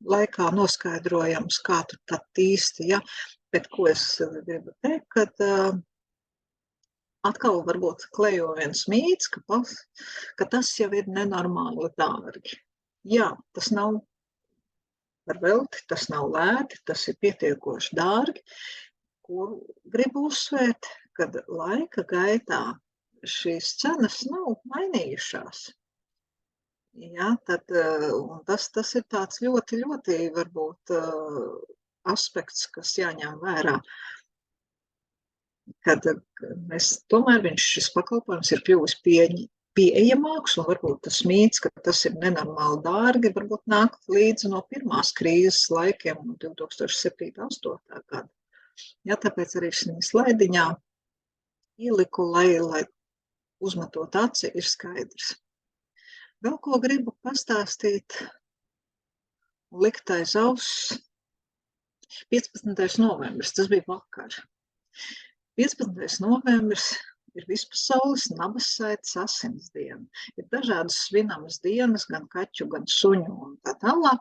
laikā noskaidrojams, kā tur tad īsti, ja. Bet ko es gribu teikt, kad atkal varbūt klejo viens mīts, ka tas jau ir nenormāli dārgi. Jā, tas nav par velti, tas nav lēti, tas ir pietiekoši dārgi, ko gribu uzsvērt, kad laika gaitā šīs cenas nav mainījušās. Jā, tad, un tas ir tāds ļoti, ļoti varbūt aspekts, kas jāņem vērā, kad tomēr šis pakalpojums ir kļuvis pieejamāks, un varbūt tas mīts, ka tas ir nenormāli dārgi, varbūt nāk līdzi no pirmās krīzes laikiem, 2007–2008. gada. Jā, tāpēc arī šī slaidiņā ieliku, lai uzmetot aci, ir skaidrs. Vēl ko gribu pastāstīt, likt aiz auss, 15. novembris, tas bija vakar. 15. novembris ir vispasaules nabassaites asins diena. Ir dažādas svinamas dienas, gan kaķu, gan suņu un tā tālāk.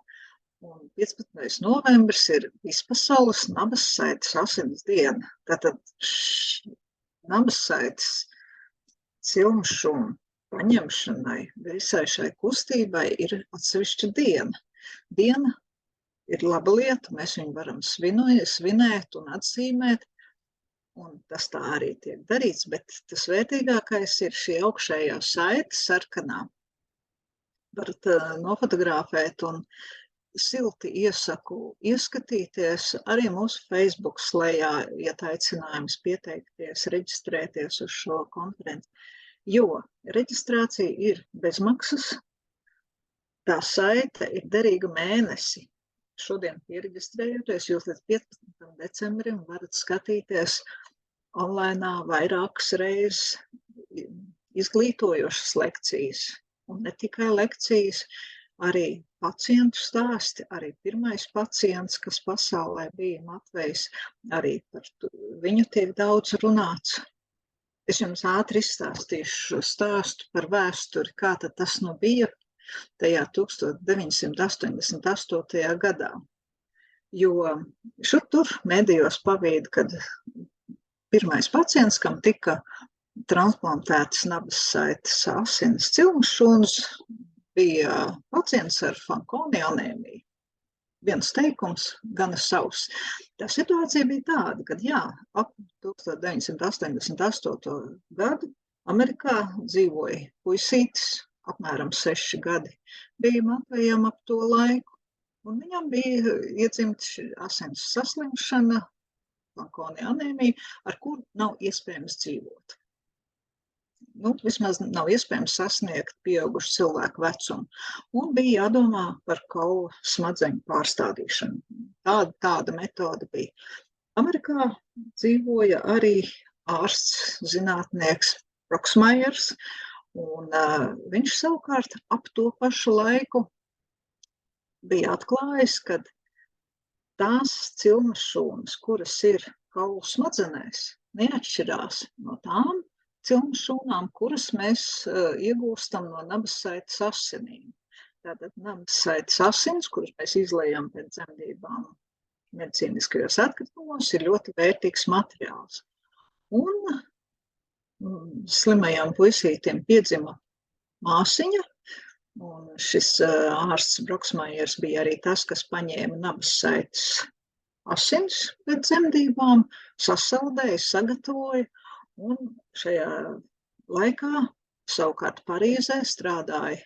Un 15. novembris ir vispasaules nabassaites asins diena. Tātad nabassaites cilmšumu paņemšanai, visai šai kustībai ir atsevišķa diena. Diena ir laba lieta, mēs viņu varam svinēt un atzīmēt. Un tas tā arī tiek darīts, bet tas vērtīgākais ir šī augšējā saite sarkanā. Varat nofotografēt un silti iesaku ieskatīties arī mūsu Facebook slejā, iet aicinājums pieteikties, reģistrēties uz šo konferenci, jo reģistrācija ir bezmaksas, tā saite ir derīga mēnesi. Šodien pieregistrējoties, jūs līdz 15. decembrim varat skatīties online vairākas reizes izglītojošas lekcijas. Un ne tikai lekcijas, arī pacientu stāsti, arī pirmais pacients, kas pasaulē bija Matvejs, arī par viņu tiek daudz runāts. Es jums ātri izstāstīšu stāstu par vēsturi, kā tad tas nu bija tajā 1988. gadā. Jo šur tur medijos pavīd, kad pirmais pacients, kam tika transplantētas nabassaites asins cilmšūnas, bija pacients ar Fanconi anēmiju. Viens teikums, gana savs. Tā situācija bija tāda, kad ap 1988. gadu Amerikā dzīvoja puisītis, apmēram 6 gadi, bija Matvejam ap to laiku, un viņam bija iedzimta asins saslimšana, Fanconi anēmija, ar kuru nav iespējams dzīvot. Vismaz nav iespējams sasniegt pieaugušu cilvēku vecumu, un bija jādomā par kaula smadzeņu pārstādīšanu. Tāda metode bija. Amerikā dzīvoja arī ārsts, zinātnieks Broksmajers, un viņš savukārt ap to pašu laiku bija atklājis, ka tās cilmšūnas, kuras ir kaulu smadzenēs, neatšķirās no tām cilmšūnām, kuras mēs iegūstam no nabassaites asinīm. Tātad nabassaites asins, kuras mēs izlejam pēc dzemdībām medicīniskajos atkritumos, ir ļoti vērtīgs materiāls. Un slimajām puisītiem piedzima māsiņa, un šis ārsts Broksmajers bija arī tas, kas paņēma nabassaites asins pēc dzemdībām, sasaldēja, sagatavoja, un šajā laikā savukārt Parīzē strādāja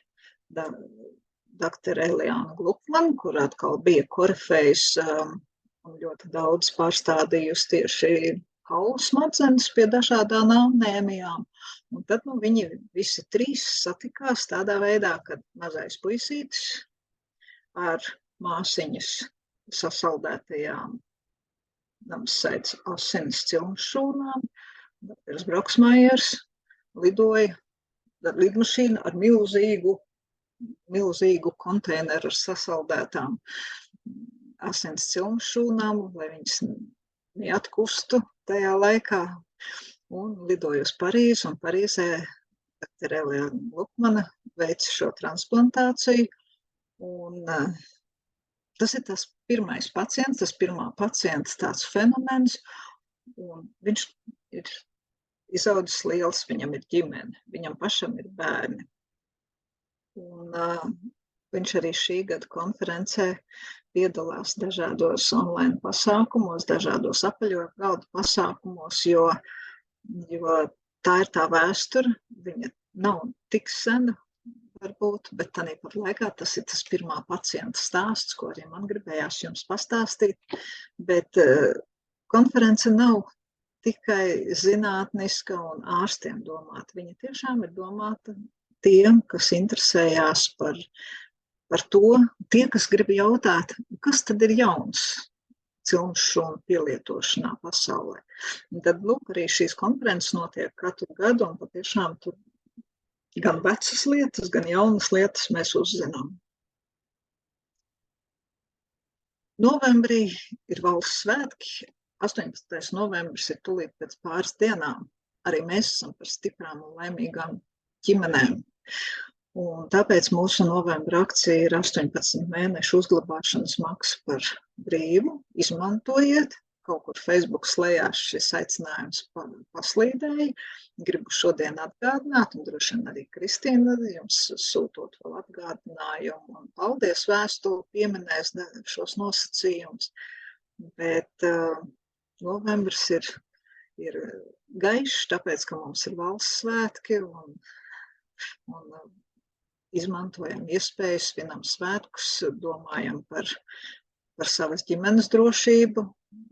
doktora Eliāna Glukmana, kur atkal bija korifejs un ļoti daudz pārstādījusi tieši kaulu smadzenes pie dažādām anēmijām. Un tad viņi visi trīs satikās tādā veidā, kad mazais puisītis ar māsiņas sasaldētajām nabassaites asins cilmšūnām, doktors Broksmajers lidoja lidmašīnu ar milzīgu milzīgu konteineru ar sasaldētām asins cilmu šūnām, lai viņas neatkustu tajā laikā. Un lidoju uz Parīzi, un Parīzē doktora Eliāna Lukmana veica šo transplantāciju. Un tas ir tas pirmais pacients, tas pirmā pacienta tāds fenomens, un viņš ir izaudzis liels, viņam ir ģimene, viņam pašam ir bērni. Un viņš arī šī gada konferencē piedalās dažādos online pasākumos, dažādos apaļo galda pasākumos, jo tā ir tā vēsture, viņa nav tik sena, varbūt, bet tāpat laikā tas ir tas pirmā pacienta stāsts, ko arī man gribējās jums pastāstīt. Bet konference nav tikai zinātniska un ārstiem domāta. Viņa tiešām ir domāta tiem, kas interesējās par to, tie, kas grib jautāt, kas tad ir jauns cilmu šūnu pielietošanā pasaulē. Un tad, lūk, arī šīs konferences notiek katru gadu, un patiešām tur gan vecas lietas, gan jaunas lietas mēs uzzinām. Novembrī ir valsts svētki. 18. novembris ir tūlīt pēc pāris dienām. Arī mēs esam par stiprām un laimīgām ģimenēm. Un tāpēc mūsu novembra akcija ir 18 mēnešu uzglabāšanas maksa par brīvu. Izmantojiet. Kaut kur Facebook slējās šis aicinājums paslīdēja. Gribu šodien atgādināt, un droši vien arī Kristīna jums sūtot vēl atgādinājumu. Un paldies, vēstuli pieminēs šos nosacījumus. Bet novembris ir gaišs, tāpēc, ka mums ir valsts svētki un izmantojam iespējas, svinam svētkus, domājam par savas ģimenes drošību,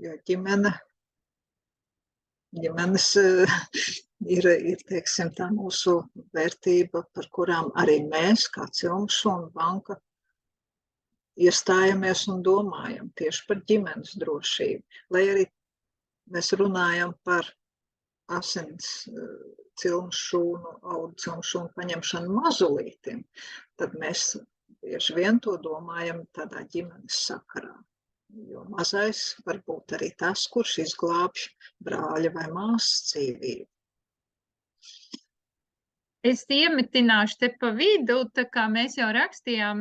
jo ģimenes ir, teiksim, tā mūsu vērtība, par kurām arī mēs, kā Cilmu šūnu banka, iestājamies un domājam tieši par ģimenes drošību. Lai arī mēs runājam par asins cilmu šūnu, audu cilmu šūnu paņemšanu mazulītim, tad mēs bieži vien to domājam tādā ģimenes sakarā. Jo mazais var būt arī tas, kurš izglābj brāļa vai māsas dzīvību. Es iemetināšu te pa vidu, tā kā mēs jau rakstījām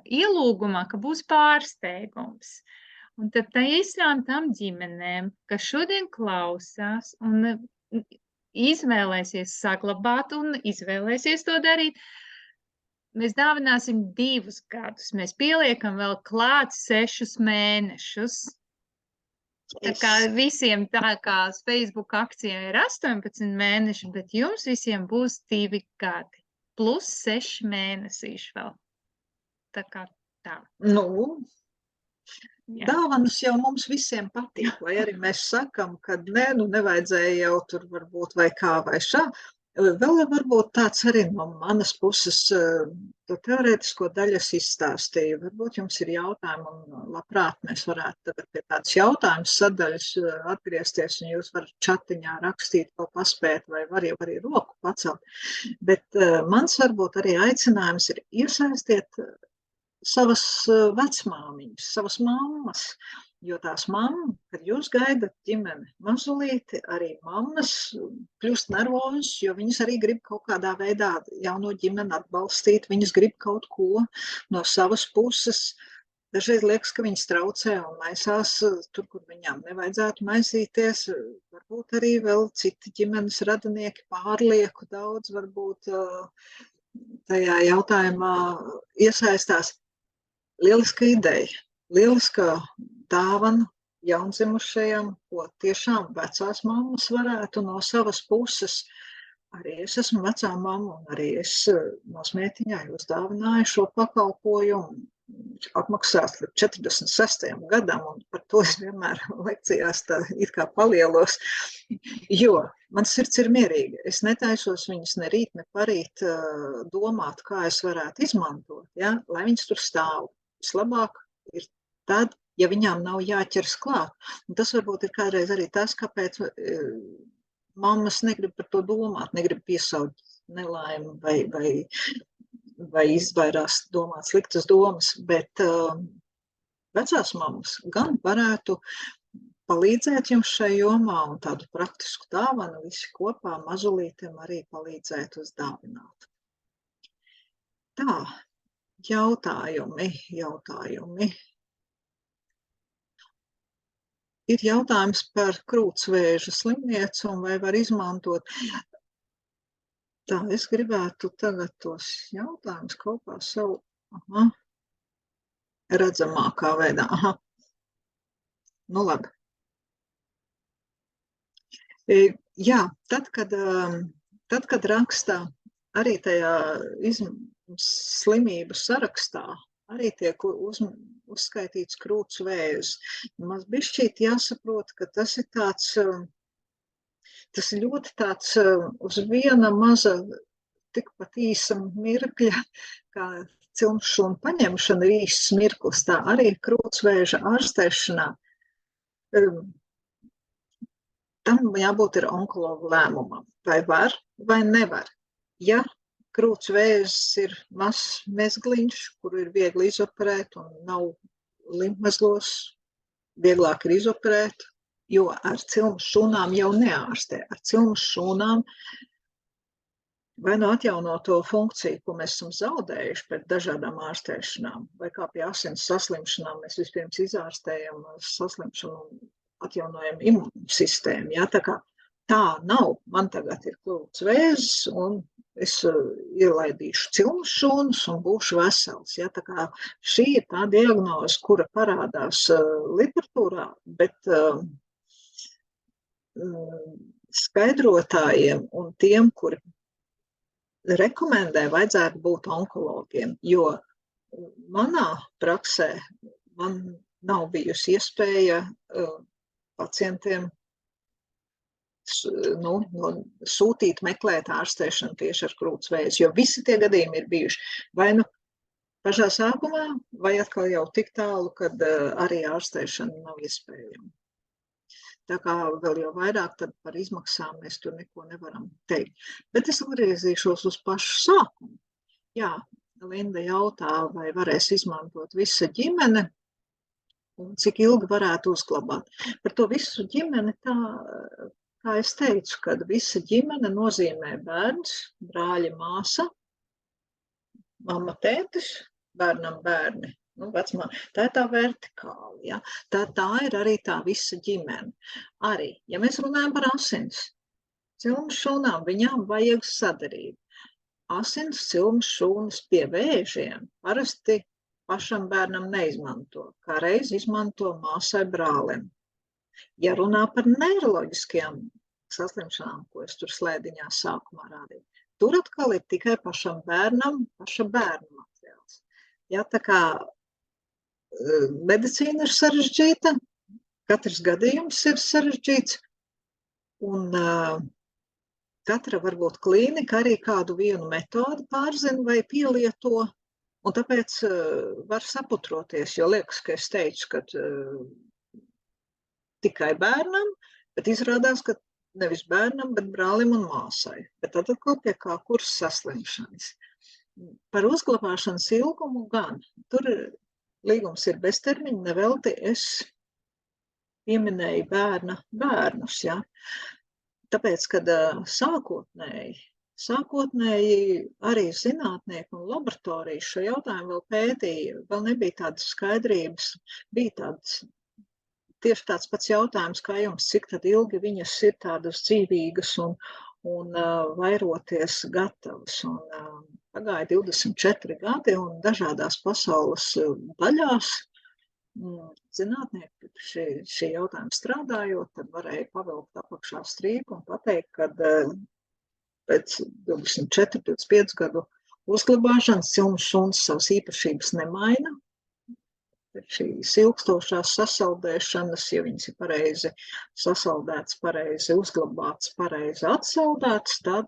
ielūgumā, ka būs pārsteigums. Un tad taisām tam ģimenēm, kas šodien klausās un izvēlēsies saglabāt un izvēlēsies to darīt, mēs dāvināsim 2 gadus. Mēs pieliekam vēl klāt 6 mēnešus. Tā kā visiem tā kā Facebook akcijā ir 18 mēneši, bet jums visiem būs 2 gadi. Plus 6 mēnesīši vēl. Tā kā tā. Nu, dāvanas jau mums visiem patīk, lai arī mēs sakam, ka nevajadzēja jau tur varbūt vai kā vai šā. Vēl varbūt tāds arī no manas puses, to teorētisko daļu es izstāstīju. Varbūt jums ir jautājumi un labprāt mēs varētu tagad pie tādas jautājumas sadaļas atgriezties un jūs varat čatiņā rakstīt, ko paspēt vai var jau arī roku pacelt. Bet mans varbūt arī aicinājums ir iesaistīt savas vecmāmiņas, savas mammas. Jo tās mammas, kad jūs gaidat ģimeni mazulīti, arī mammas kļūst nervozas, jo viņas arī grib kaut kādā veidā jauno ģimeni atbalstīt, viņas grib kaut ko no savas puses. Dažreiz liekas, ka viņas traucē un maisās tur, kur viņām nevajadzētu maisīties. Varbūt arī vēl citi ģimenes radinieki pārlieku daudz, varbūt tajā jautājumā iesaistās. Lieliska ideja, lieliska dāvana jaundzimušajam, ko tiešām vecās mammas varētu no savas puses. Arī es esmu vecā mamma un arī es mazmeitiņai uzdāvināju šo pakalpojumu. Apmaksās līdz 46. gadam, un par to es vienmēr lekcijās tā it kā palielos, jo man sirds ir mierīga. Es netaisos viņas ne rīt, ne parīt domāt, kā es varētu izmantot, ja? Lai viņas tur stāv. Vislabāk ir tad, ja viņām nav jāķers klāt. Un tas varbūt ir kādreiz arī tas, kāpēc mammas negrib par to domāt, negrib piesaukt nelaimi vai vai izvairās domāt sliktas domas, bet vecās mammas gan varētu palīdzēt jums šai jomā un tādu praktisku dāvanu visi kopā mazulītiem arī palīdzēt uzdāvināt. Tā, jautājumi. Ir jautājums par krūtsvēža slimnieci un vai var izmantot. Tā, es gribētu tagad tos jautājumus kaut kā savu redzamākā veidā. Nu labi. Jā, tad, kad rakstā arī tajā slimību sarakstā, arī tiek uzskaitīts krūts vēzis. Maz bišķīt jāsaprot, ka tas ir tāds, tas ir ļoti tāds uz viena maza, tikpat īsa mirkļa, kā cilmšūnu paņemšana ir īsts mirklis, tā arī krūts vēža ārstēšanā. Tam jābūt ir onkologu lēmumam. Vai var, vai nevar. Ja krūts vēzis ir mazs mezgliņš, kuru ir viegli izoperēt un nav limfmezglos, vieglāk ir izoperēt, jo ar cilmes šūnām jau neārstē. Ar cilmes šūnām vai no atjaunoto funkciju, ko mēs esam zaudējuši pēc dažādām ārstēšanām, vai kā pie asins saslimšanām, mēs vispirms izārstējam saslimšanu un atjaunojam imūnsistēmu. Ja? Tā nav. Man tagad ir krūts vēzis un es ielaidīšu cilmes šūnas un būšu vesels. Ja? Šī ir tā diagnoze, kura parādās literatūrā, bet skaidrotājiem un tiem, kuri rekomendē, vajadzētu būt onkologiem, jo manā praksē man nav bijusi iespēja pacientiem sūtīt, meklēt ārstēšanu tieši ar krūts vēzi, jo visi tie gadījumi ir bijuši vai nu pašā sākumā, vai atkal jau tik tālu, kad arī ārstēšana nav iespējama. Tā kā vēl jau vairāk tad par izmaksām mēs tur neko nevaram teikt. Bet es atgriezīšos uz pašu sākumu. Jā, Linda jautā, vai varēs izmantot visa ģimene un cik ilgi varētu uzglabāt. Par to visu ģimeni, tā, kā es teicu, kad visa ģimene nozīmē bērns, brāļa, māsa, mamma, tētis, bērnam bērni. Vecmā. Tā ir tā vertikāli, ja? Tā ir arī tā visa ģimene. Arī, ja mēs runājam par asins, cilmes šūnām, viņām vajag sadarību. Asins cilmes šūnas pie vēžiem parasti pašam bērnam neizmanto, kā reiz izmanto māsai brālim. Ja runā par neiroloģiskajām saslimšanām, ko es tur slēdiņā sākumā rādīju, tur atkal ir tikai pašam bērnam, paša bērna materiāls. Ja, tā kā medicīna ir sarežģīta, katrs gadījums ir sarežģīts, un katra varbūt klīnika arī kādu vienu metodi pārzina vai pielieto, un tāpēc var saputroties, jo liekas, ka es teicu, ka tikai bērnam, bet izrādās, ka nevis bērnam, bet brālim un māsai, bet tad atkal pie kā kuras saslimšanas. Par uzglabāšanas ilgumu gan, tur līgums ir beztermiņa, nevelti es pieminēju bērnus, ja. Tāpēc, kad sākotnēji arī zinātnieki un laboratorijas šo jautājumu vēl pētīja, vēl nebija tādas skaidrības, bija tieši tāds pats jautājums kā jums, cik tad ilgi viņas ir tādas dzīvīgas un vairoties gatavas. Pagāja 24 gadi un dažādās pasaules daļās zinātnieki šī jautājuma strādājot, tad varēja pavilkt apakšā strīpu un pateikt, ka pēc 24-25 gadu uzglabāšanas cilmes šūnas savas īpašības nemaina. Šīs ilgstošās sasaldēšanas, ja viņas ir pareizi sasaldētas, pareizi uzglabātas, pareizi atsaldētas, tad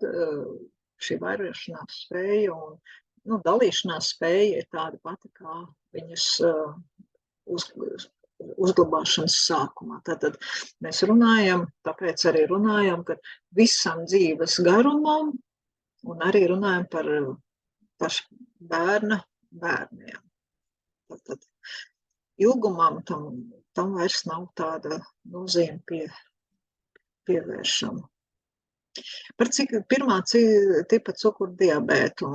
šī vairošanās spēja un dalīšanās spēja ir tāda pati, kā viņas uzglabāšanas sākumā. Tātad mēs runājam, tāpēc arī runājam, ka visam dzīves garumam un arī runājam par bērna bērniem. Tad ilgumam tam vairs nav tāda nozīme pievēršama. Par pirmā tipa cukuru diabētu.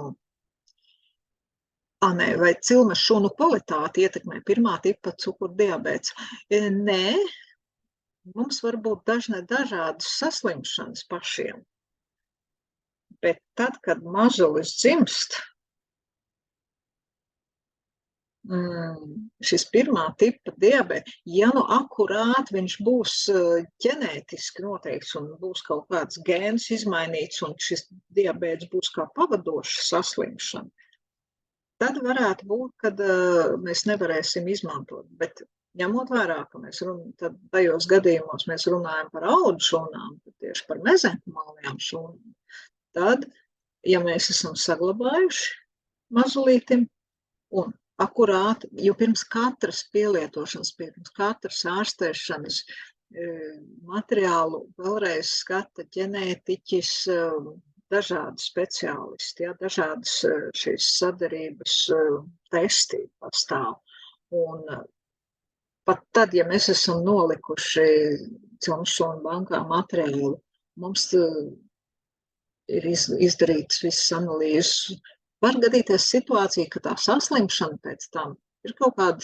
Vai cilmes šūnu kvalitāti ietekmē pirmā tipa cukuru diabēts? Nē, mums var būt dažādas saslimšanas pašiem. Bet tad, kad mazulis dzimst, šis pirmā tipa diabēts, ja nu akurāt viņš būs ģenētiski noteikts un būs kaut kāds gēns izmainīts un šis diabēts būs kā pavadoša saslimšana, tad varētu būt, kad mēs nevarēsim izmantot. Bet ņemot vērā, ka tajos gadījumos mēs runājam par audu šūnām, tieši par mezenhumālajām šūnām, tad, ja mēs esam saglabājuši mazulītim un akurāti, jo pirms katras pielietošanas, pirms katras ārstēšanas materiālu vēlreiz skata ģenētiķis, dažādi speciālisti, dažādas šīs sadarības testi pastāv. Un pat tad, ja mēs esam nolikuši cilmes šūnu bankā materiālu, mums ir izdarītas visas analīzes. Var gadīties situācija, ka tā saslimšana pēc tam ir kaut kāda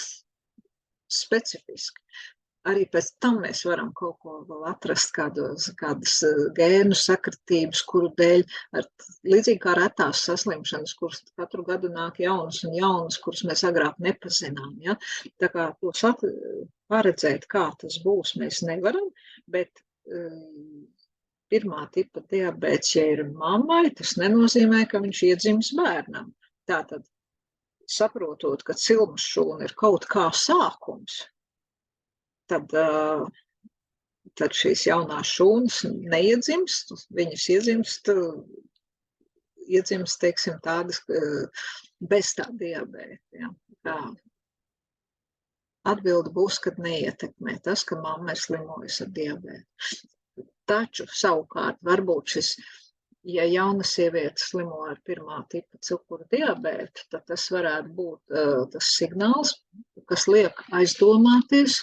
specifiska. Arī pēc tam mēs varam kaut ko vēl atrast, kādas gēnu sakritības, kuru dēļ, līdzīgi kā retās saslimšanas, kuras katru gadu nāk jaunas un jaunas, kuras mēs agrāk nepazinām. Ja? Tā kā to paredzēt, kā tas būs, mēs nevaram, bet pirmā tipa diabēts, ja ir mammai, tas nenozīmē, ka viņš iedzims bērnam. Tātad, saprotot, ka cilmes šūna ir kaut kā sākums, tad šīs jaunās šūnas neiedzimst, viņas iedzimst, teiksim, tādas bez tā diabēta. Ja. Atbilde būs, kad neietekmē tas, ka mamma ir slimojusi ar diabētu. Taču, savukārt, varbūt ja jauna sieviete slimo ar pirmā tipa cukuru diabētu, tad tas varētu būt tas signāls, kas liek aizdomāties,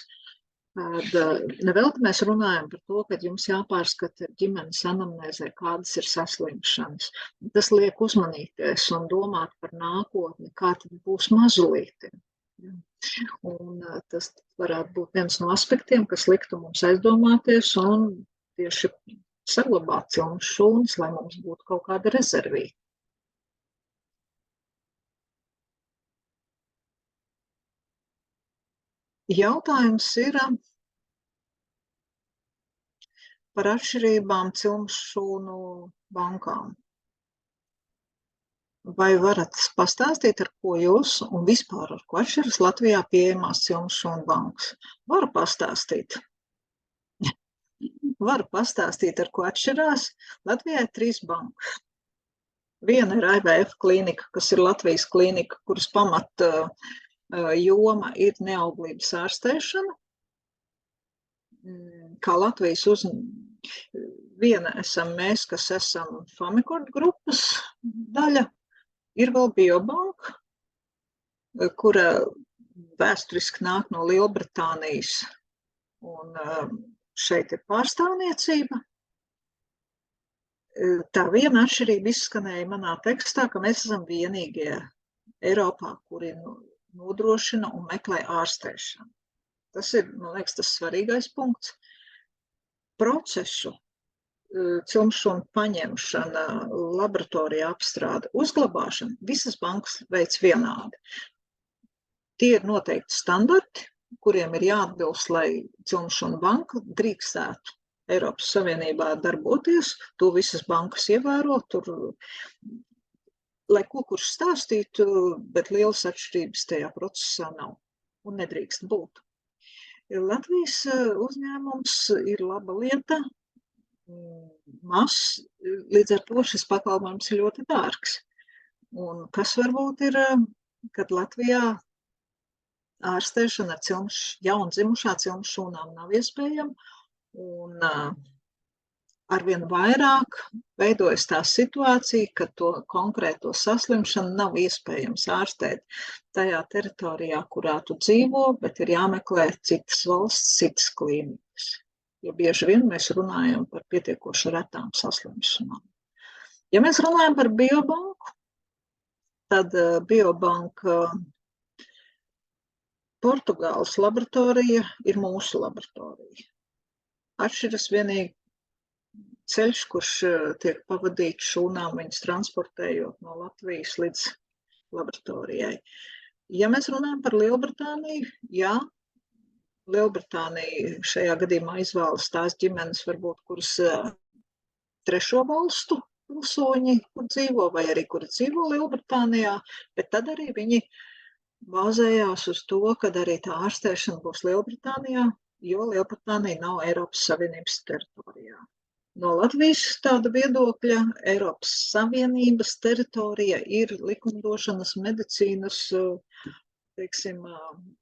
nevelti mēs runājam par to, ka jums jāpārskata ģimenes anamnēzē, kādas ir saslimšanas. Tas liek uzmanīties un domāt par nākotni, kā tad būs mazulītim. Un tas varētu būt viens no aspektiem, kas liktu mums aizdomāties un tieši saglabāt cilmes šūnas, lai mums būtu kaut kāda rezervīta. Jautājums ir par atšķirībām cilmes šūnu bankām. Vai varat pastāstīt, ar ko jūs un vispār ar ko atšķiras Latvijā pieejamās cilmes šūnu bankas? Varu pastāstīt. Varu pastāstīt, ar ko atšķirās. Latvijā ir 3 bankas. Viena ir IVF klīnika, kas ir Latvijas klīnika, kuras pamata joma ir neauglības ārstēšana. Kā Latvijas viena esam mēs, kas esam Famikord grupas daļa. Ir vēl Biobanka, kura vēsturiski nāk no Lielbritānijas, un šeit ir pārstāvniecība. Tā viena atšķirība izskanēja manā tekstā, ka mēs esam vienīgie Eiropā, kuri nodrošina un meklē ārstēšanu. Tas ir, man liekas, tas svarīgais punkts. Procesu, cilmes šūnu paņemšana, laboratorijā apstrāde, uzglabāšana, visas bankas veic vienādi. Tie ir noteikti standarti, kuriem ir jāatbilst, lai cilmes šūnu banka drīkstētu Eiropas Savienībā darboties. To visas bankas ievēro, tur, lai ko kurš stāstītu, bet lielas atšķirības tajā procesā nav un nedrīkst būt. Latvijas uzņēmums ir laba lieta, mazs, līdz ar to šis pakalpojums ir ļoti dārgs. Un kas varbūt ir, kad Latvijā ārstēšana ar jaundzimušā cilmes šūnām nav iespējama, un arvien vairāk veidojas tā situācija, ka to konkrēto saslimšanu nav iespējams ārstēt tajā teritorijā, kurā tu dzīvo, bet ir jāmeklē citas valsts, citas klīnikas. Jo bieži vien mēs runājam par pietiekoši retām saslimšanām. Ja mēs runājam par biobanku, tad biobanka Portugāles laboratorija ir mūsu laboratorija. Atšķiras vienīgi ceļš, kurš tiek pavadīts šūnām, viņas transportējot no Latvijas līdz laboratorijai. Ja mēs runājam par Lielbritāniju, jā, Lielbritānija šajā gadījumā izvēlas tās ģimenes, varbūt, kuras trešo valstu pilsoņi, kur dzīvo, vai arī kuri dzīvo Lielbritānijā, bet tad arī viņi bāzējās uz to, ka arī tā ārstēšana būs Lielbritānijā, jo Lielbritānija nav Eiropas Savienības teritorijā. No Latvijas tāda viedokļa Eiropas Savienības teritorija ir likumdošanas, medicīnas, teiksim,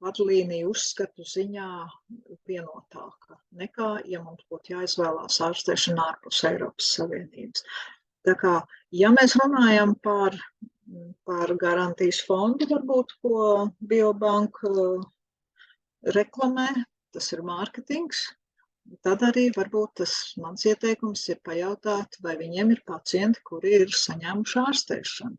vadlīniju uzskatu ziņā vienotāka nekā, ja mums būtu jāizvēlās ārstēšana ārpus Eiropas Savienības. Tā kā, ja mēs runājam par garantijas fondu, varbūt, ko Biobanka reklamē, tas ir mārketings, tad arī varbūt tas mans ieteikums ir pajautāt, vai viņiem ir pacienti, kuri ir saņēmuši ārstēšanu.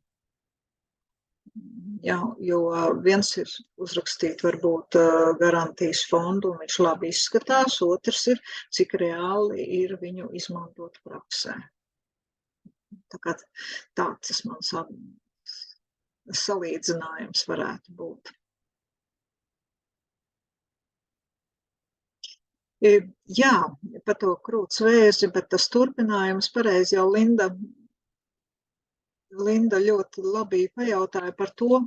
Jā, jo viens ir uzrakstīt varbūt garantijas fondu, un viņš labi izskatās, otrs ir, cik reāli ir viņu izmantot praksē. Tā kā tāds tas mans salīdzinājums varētu būt. Jā, par to krūts vēzi, bet tas turpinājums pareizi jau Linda ļoti labi pajautāja par to.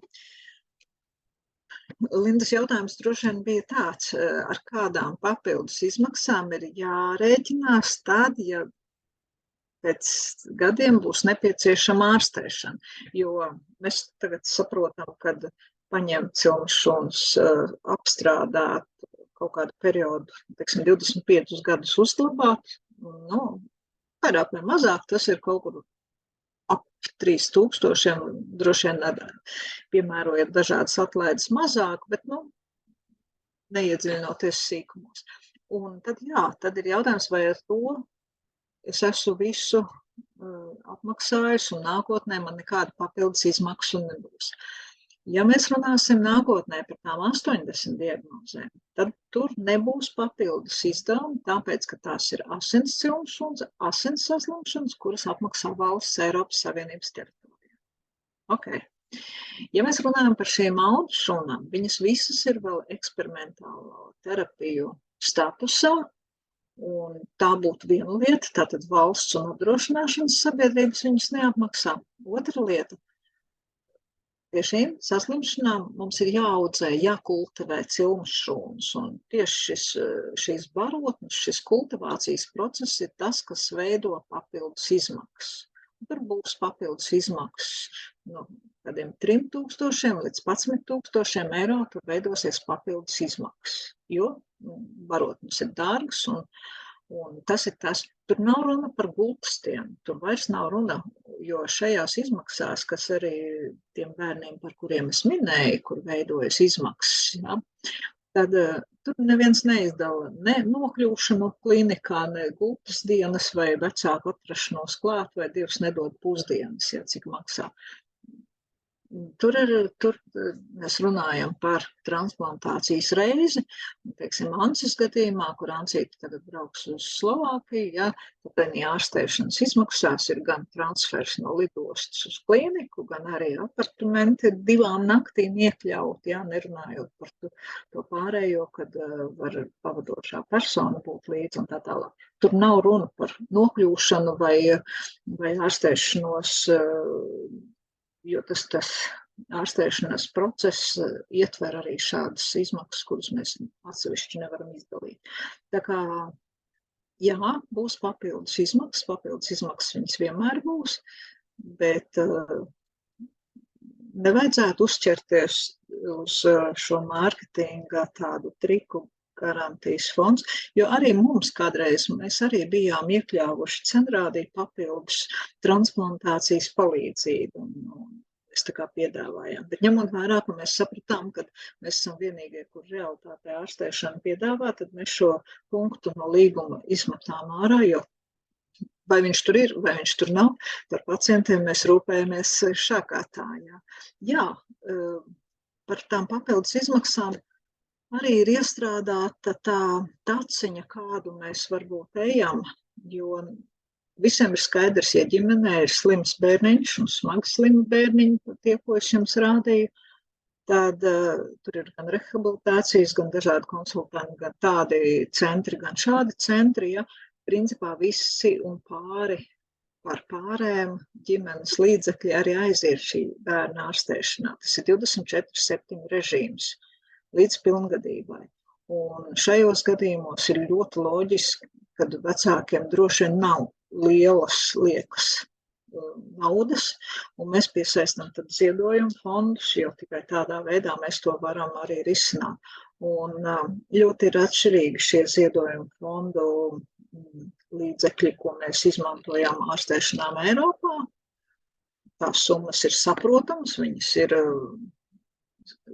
Lindas jautājums droši vien bija tāds, ar kādām papildus izmaksām ir jārēķinās tad, ja pēc gadiem būs nepieciešama ārstēšana. Jo mēs tagad saprotam, kad paņemt cilmšūnas, apstrādāt kaut kādu periodu, teiksim, 25 gadus uzglabāt, vairāk vai mazāk, tas ir kaut kur ap 3000, droši vien piemērojot dažādas atlaides mazāk, bet, neiedziļinoties sīkumos. Un tad, jā, tad ir jautājums, vai ar to es esmu visu apmaksājis, un nākotnē man nekāda papildus izmaksu nebūs. Ja mēs runāsim nākotnē par tām 80 diagnozēm, tad tur nebūs papildus izdevumi, tāpēc, ka tās ir asins cilmšūnas, asins saslimšanas, kuras apmaksā valsts Eiropas Savienības teritorijā. Okay. Ja mēs runājam par šīm audu šūnām, viņas visas ir vēl eksperimentālo terapiju statusā, un tā būtu viena lieta, tātad valsts un apdrošināšanas sabiedrības viņas neapmaksā. Otra lieta. Pie šīm saslimšanām mums ir jāaudzē, jākultivē cilmes šūnas, un tieši šīs barotnes, šis kultivācijas process ir tas, kas veido papildus izmaksas. Tur būs papildus izmaksas no kādiem 3000 līdz 11000 eiro, tur veidosies papildus izmaksas, jo barotnes ir dārgas, un tas ir tas. Tur nav runa par gultstiem, tur vairs nav runa, jo šajās izmaksās, kas arī tiem bērniem, par kuriem es minēju, kur veidojas izmaksas, ja, tad tur neviens neizdala ne nokļūšanu klīnikā, ne gultas dienas vai vecāku atrašanos klāt, vai Dievs nedod pusdienas, ja, cik maksā. Tur mēs runājam par transplantācijas reizi, teiksim, Ances gadījumā, kur Ancīte tagad brauks uz Slovākiju, ja, tad viņa ārstēšanas izmaksās ir gan transfers no lidostas uz klīniku, gan arī apartamenti 2 naktīm iekļaut, ja, nerunājot par to pārējo, kad var pavadošā persona būt līdzi un tā tālāk. Tur nav runa par nokļūšanu vai ārstēšanos, jo tas ārstēšanas process ietver arī šādas izmaksas, kuras mēs atsevišķi nevaram izdalīt. Tā kā, jā, būs papildus izmaksas viņas vienmēr būs, bet nevajadzētu uzķerties uz šo mārketinga tādu triku garantijas fonds, jo arī mums kādreiz mēs arī bijām iekļāvuši cenrādīt papildus transplantācijas palīdzību. Un mēs tā kā piedāvājām. Bet ņemot vērā, ka mēs sapratām, ka mēs esam vienīgie, kur realitātē ārstēšana piedāvā, tad mēs šo punktu no līguma izmetām ārā, jo vai viņš tur ir, vai viņš tur nav, par pacientiem mēs rūpējamies šākā tā. Jā, par tām papildus izmaksām arī ir iestrādāta tā taciņa, kādu mēs varbūt ejam, jo visiem ir skaidrs, ja ģimenē ir slims bērniņš un smagi slimi bērniņi, tie, ko es jums rādīju, tad tur ir gan rehabilitācijas, gan dažādi konsultanti, gan tādi centri, gan šādi centri, ja, principā visi un par pārējiem ģimenes līdzekļi arī aiziet šī bērna ārstēšanā. Tas ir 24/7 režīms līdz pilngadībai. Un šajos gadījumos ir ļoti loģiski, kad vecākiem droši vien nav lielas liekas naudas, un mēs piesaistam tad ziedojumu fondus, jo tikai tādā veidā mēs to varam arī risināt. Un ļoti ir atšķirīgi šie ziedojumu fondu līdzekļi, ko mēs izmantojām ārstēšanām Eiropā. Tās summas ir saprotamas, viņas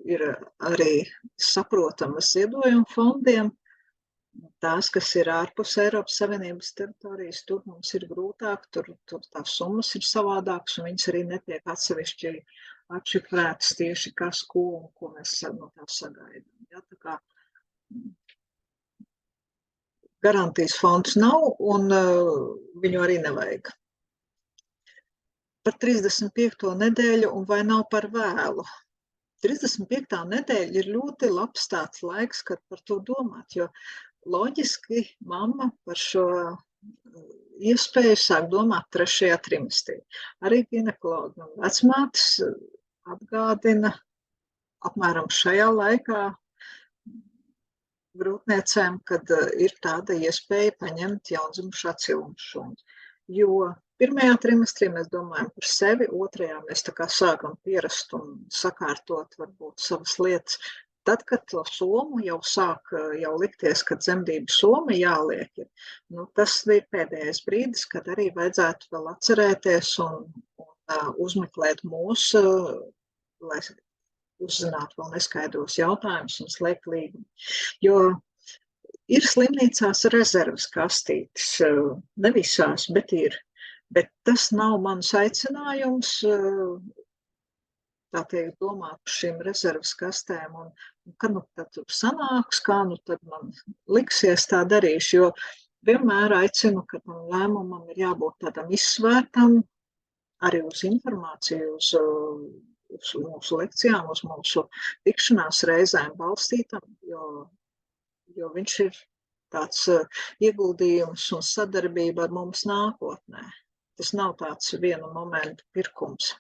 ir arī saprotamas ziedojumu fondiem. Tās, kas ir ārpus Eiropas Savienības teritorijas, tur mums ir grūtāk, tur tās summas ir savādākas, un viņas arī netiek atsevišķi atšifrētas tieši kas, ko un ko mēs no tā sagaidām. Ja, tā kā garantijas fonds nav, un viņu arī nevajag. Par 35. nedēļu, un vai nav par vēlu? 35. nedēļa ir ļoti labs tāds laiks, kad par to domāt, jo loģiski mamma par šo iespēju sāk domāt 3. trimestrī. Arī ginekologi un vecmātes atgādina apmēram šajā laikā grūtniecēm, kad ir tāda iespēja paņemt jaundzimušā cilmšūnu. Jo 1. trimestrī mēs domājam par sevi, 2. mēs tā kā sākam pierast un sakārtot varbūt savas lietas. Tad, kad to somu jau sāk likties, kad dzemdību soma jāliek, tas ir pēdējais brīdis, kad arī vajadzētu vēl atcerēties un uzmeklēt mūsu, lai uzzinātu vēl neskaidros jautājumus un slēgt līgumu. Jo ir slimnīcās rezerves kastītes, ne visās, bet ir. Bet tas nav mans aicinājums, tā teikt, domāt par šīm rezerves kastēm, un kad nu tad sanāks, kā nu tad man liksies tā darīšu, jo vienmēr aicinu, ka tam lēmumam ir jābūt tādam izsvērtam, arī uz informāciju, uz mūsu lekcijām, uz mūsu tikšanās reizēm balstītam, jo viņš ir tāds ieguldījums un sadarbība ar mums nākotnē. Tas nav tāds vienu momentu pirkums.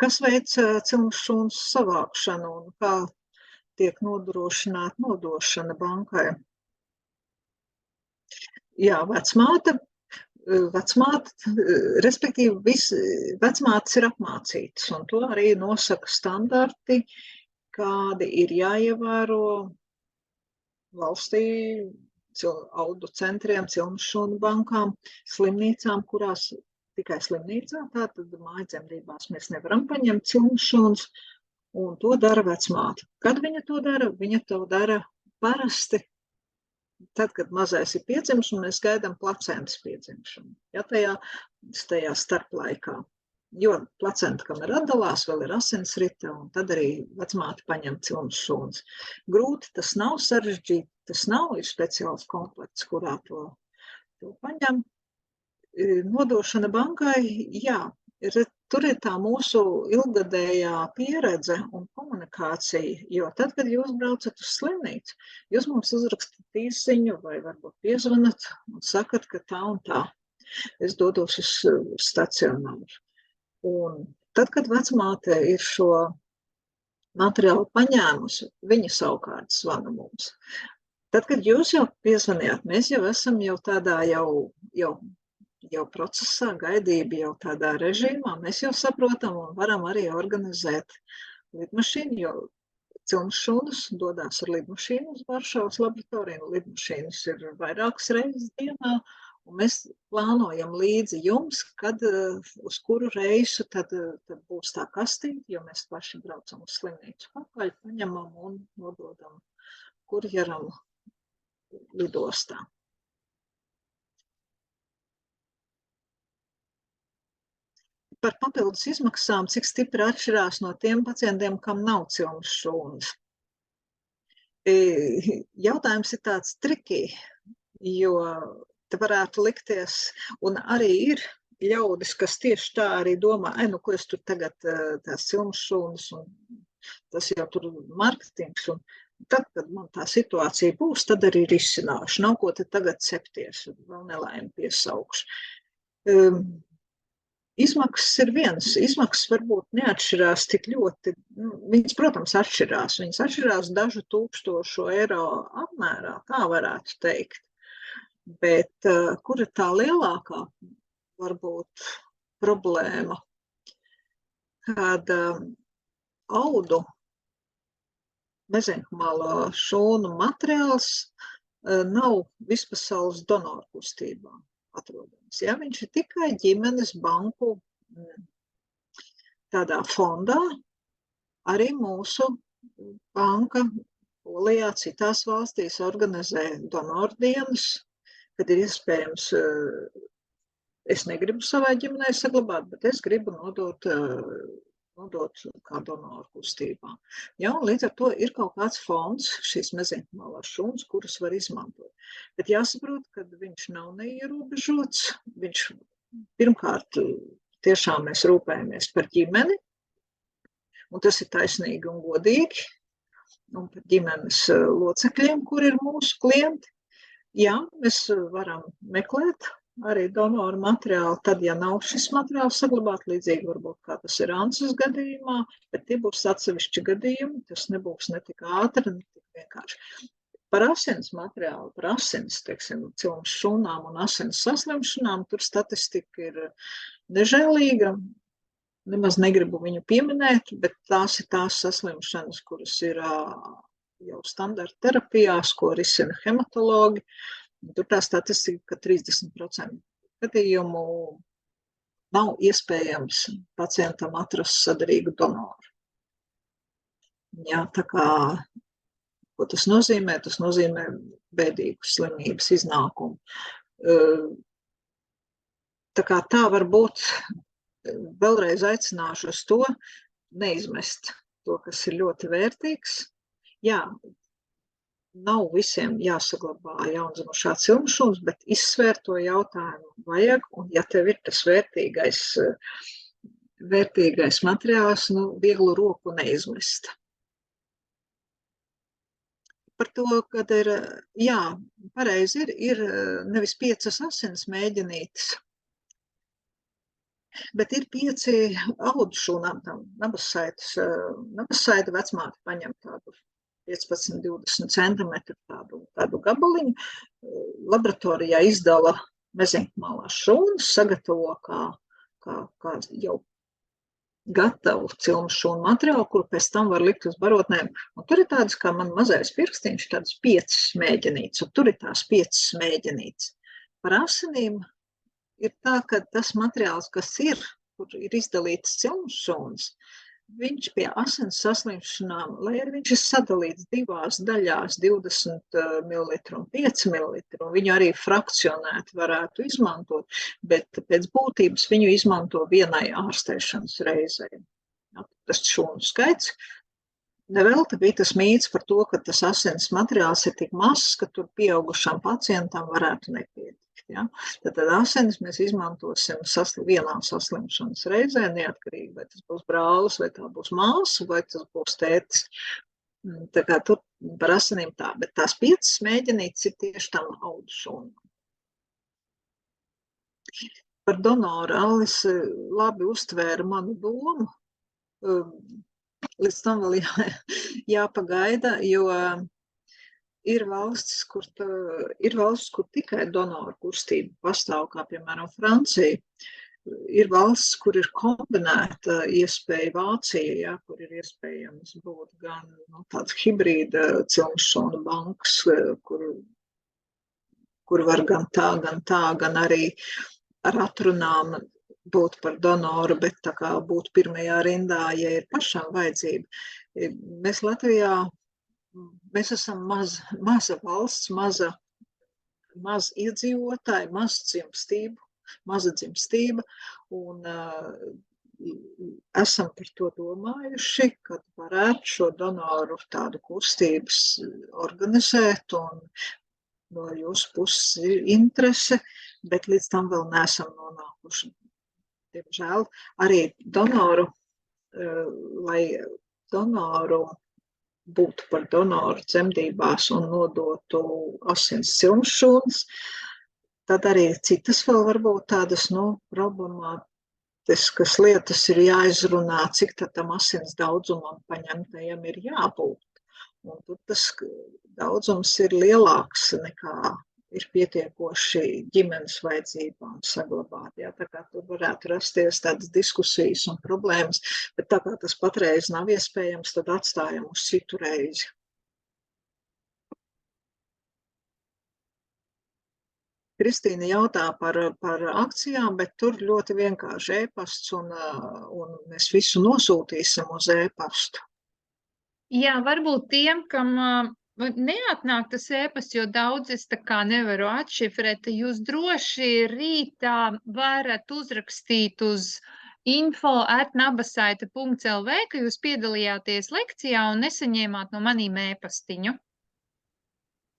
Kas veic cilmšūnas savākšanu un kā tiek nodrošināta nodošana bankai? Jā, vecmāte, respektīvi vecmātes ir apmācītas, un to arī nosaka standarti, kādi ir jāievēro valstī, audu centriem, cilmšūnu bankām, slimnīcām, kurās tikai slimnīcā, tātad mājdzemdībās mēs nevaram paņemt cilmšūnas, un to dara vecmāte. Kad viņa to dara? Viņa to dara parasti, tad, kad mazais ir piedzimis, un mēs gaidām placentas piedzimšanu. Ja, tajā starplaikā. Jo placenta, kamēr atdalās, vēl ir asinsrite, un tad arī vecmāte paņem cilmšūnas. Grūti tas nav, sarežģīti tas nav, ir speciāls komplekts, kurā to paņem. Nodošana bankai, jā, tur ir tā mūsu ilgadējā pieredze un komunikācija, jo tad, kad jūs braucat uz slimnīcu, jūs mums uzrakstat īsziņu vai varbūt piezvanat un sakat, ka tā un tā. Es dodos uz stacionāru. Un tad, kad vecmāte ir šo materiālu paņēmusi, viņa savukārt zvana mums. Tad, kad jūs jau piezvanījāt, mēs jau esam jau tādā jau procesā, gaidība jau tādā režīmā, mēs jau saprotam un varam arī organizēt lidmašīnu, jo cilmšūnas dodās ar lidmašīnu uz Varšavas laboratoriju. Lidmašīnas ir vairākas reizes dienā, un mēs plānojam līdzi jums, kad uz kuru reisu tad būs tā kastīte, jo mēs paši braucam uz slimnīcu pakaļ, paņemam un nododam kurjeram lidostā. Par papildus izmaksām, cik stipri atšķirās no tiem pacientiem, kam nav cilmšūnas. Jautājums ir tāds trikī, jo te varētu likties, un arī ir ļaudis, kas tieši tā arī domā, nu, ko es tur tagad tās cilmšūnas, un tas jau tur marketings, un tad, kad man tā situācija būs, tad arī risināšu. Nav ko te tagad cepties, vēl nelaimi piesaukšu. Izmaksas ir viens. Izmaksas varbūt neatšķirās tik ļoti. Viņas, protams, atšķirās. Viņas atšķirās dažu tūkstošu eiro apmērā, tā varētu teikt. Bet kur ir tā lielākā varbūt problēma? Kad audu mezenhumālo šūnu materiāls nav vispasaules donoru kustībā atrodams. Ja? Viņš ir tikai ģimenes banku tādā fondā. Arī mūsu banka Polijā, citās valstīs organizē donoru dienas, kad ir iespējams, es negribu savai ģimenei saglabāt, bet es gribu nodot kā donoru kustībā. Ja, un līdz ar to ir kaut kāds fonds, šīs mezenhumālās šūnas, kuras var izmantot. Bet jāsaprot, ka viņš nav neierobežots. Viņš pirmkārt, tiešām mēs rūpējamies par ģimeni, un tas ir taisnīgi un godīgi, un par ģimenes locekļiem, kur ir mūsu klienti. Jā, mēs varam meklēt arī donoru materiālu, tad, ja nav šis materiāls saglabāt, līdzīgi varbūt kā tas ir Ances gadījumā, bet tie būs atsevišķi gadījumi, tas nebūs ne tik ātri, ne tik vienkārši. Par asins materiālu, par asins, teiksim, cilmes šūnām un asins saslimšanām, tur statistika ir nežēlīga, nemaz negribu viņu pieminēt, bet tās ir tās saslimšanas, kuras ir jau standarta terapijās, ko risina hematologi. Tur tā statistika, ka 30% gadījumu nav iespējams pacientam atrast saderīgu donoru. Jā, tā kā, ko tas nozīmē? Tas nozīmē bēdīgu slimības iznākumu. Tā kā tā varbūt vēlreiz aicināšu uz to neizmest to, kas ir ļoti vērtīgs. Jā, nav visiem jāsaglabā jaundzimušā cilmšūnas, bet izsvērt to jautājumu vajag, un ja tev ir tas vērtīgais materiāls, vieglu roku neizmest. Par to, kad ir, jā, pareizi ir nevis 5 asins mēģinītes, bet ir 5 audu šūnām, tam nabassaita vecmāte paņem tādu 15-20 centimetru tādu gabaliņu. Laboratorijā izdala mezenhumālās šūnas, sagatavo kā jau gatavu cilmes šūnu materiālu, kuru pēc tam var likt uz barotnēm. Un tur ir tādas, kā man mazais pirkstiņš, tādas 5 mēģinītes, un tur ir tās 5 mēģinītes. Par asinīm ir tā, ka tas materiāls, kas ir, kur ir izdalītas cilmes šūnas, viņš pie asins saslimšanām, lai arī viņš ir sadalīts 2 daļās, 20 ml un 5 ml, un viņu arī frakcionēt varētu izmantot, bet pēc būtības viņu izmanto vienai ārstēšanas reizei. Tas šūnu skaits. Nevelti bija tas mīts par to, ka tas asins materiāls ir tik mazs, ka tur pieaugušam pacientam varētu nepietikt. Ja? Tad asinis mēs izmantosim vienā saslimšanas reizē, neatkarīgi, vai tas būs brālis, vai tā būs māsa, vai tas būs tētis. Tā kā tur par asinīm tā, bet tās 5 mēģinītes ir tieši tam audu šūnām. Par donoru Alis labi uztvēra manu domu. Līdz tam vēl jāpagaida, jo ir valstis, kur tikai donoru kustība pastāv, kā piemēram Francija. ir valsts, kur ir kombinēta iespēja Vācija, ja, kur ir iespējams būt gan tāds hibrīda cilmšūnu banks, kur var gan tā, gan arī ar atrunām būt par donoru, bet tā kā būt pirmajā rindā, ja ir pašām vajadzība. Mēs Latvijā, mēs esam maza valsts, maz iedzīvotāji, maza dzimstība, un esam par to domājuši, kad varētu šo donoru tādu kustības organizēt, un no jūsu puses ir interese, bet līdz tam vēl neesam nonākuši. Diemžēl arī donoru, lai donoru būtu par donoru dzemdībās un nodotu asins cilmšūnas, tad arī citas vēl varbūt tādas, problemātiskas lietas ir jāizrunā, cik tad tam asins daudzumam paņemtajam ir jābūt. Un tur tas daudzums ir lielāks nekā ir pietiekoši ģimenes vajadzībām saglabāt. Jā, tā kā tur varētu rasties tādas diskusijas un problēmas, bet tā kā tas patreiz nav iespējams, tad atstājam uz citu reizi. Kristīna jautā par akcijām, bet tur ļoti vienkārši e-pasts, un mēs visu nosūtīsim uz e-pastu. Jā, varbūt tiem, kam neatnāk tas e-pasts, jo daudz es tā kā nevaru atšifrēt, jūs droši rītā varat uzrakstīt uz info@nabasaita.lv, ka jūs piedalījāties lekcijā un nesaņēmāt no manīm e-pastiņu.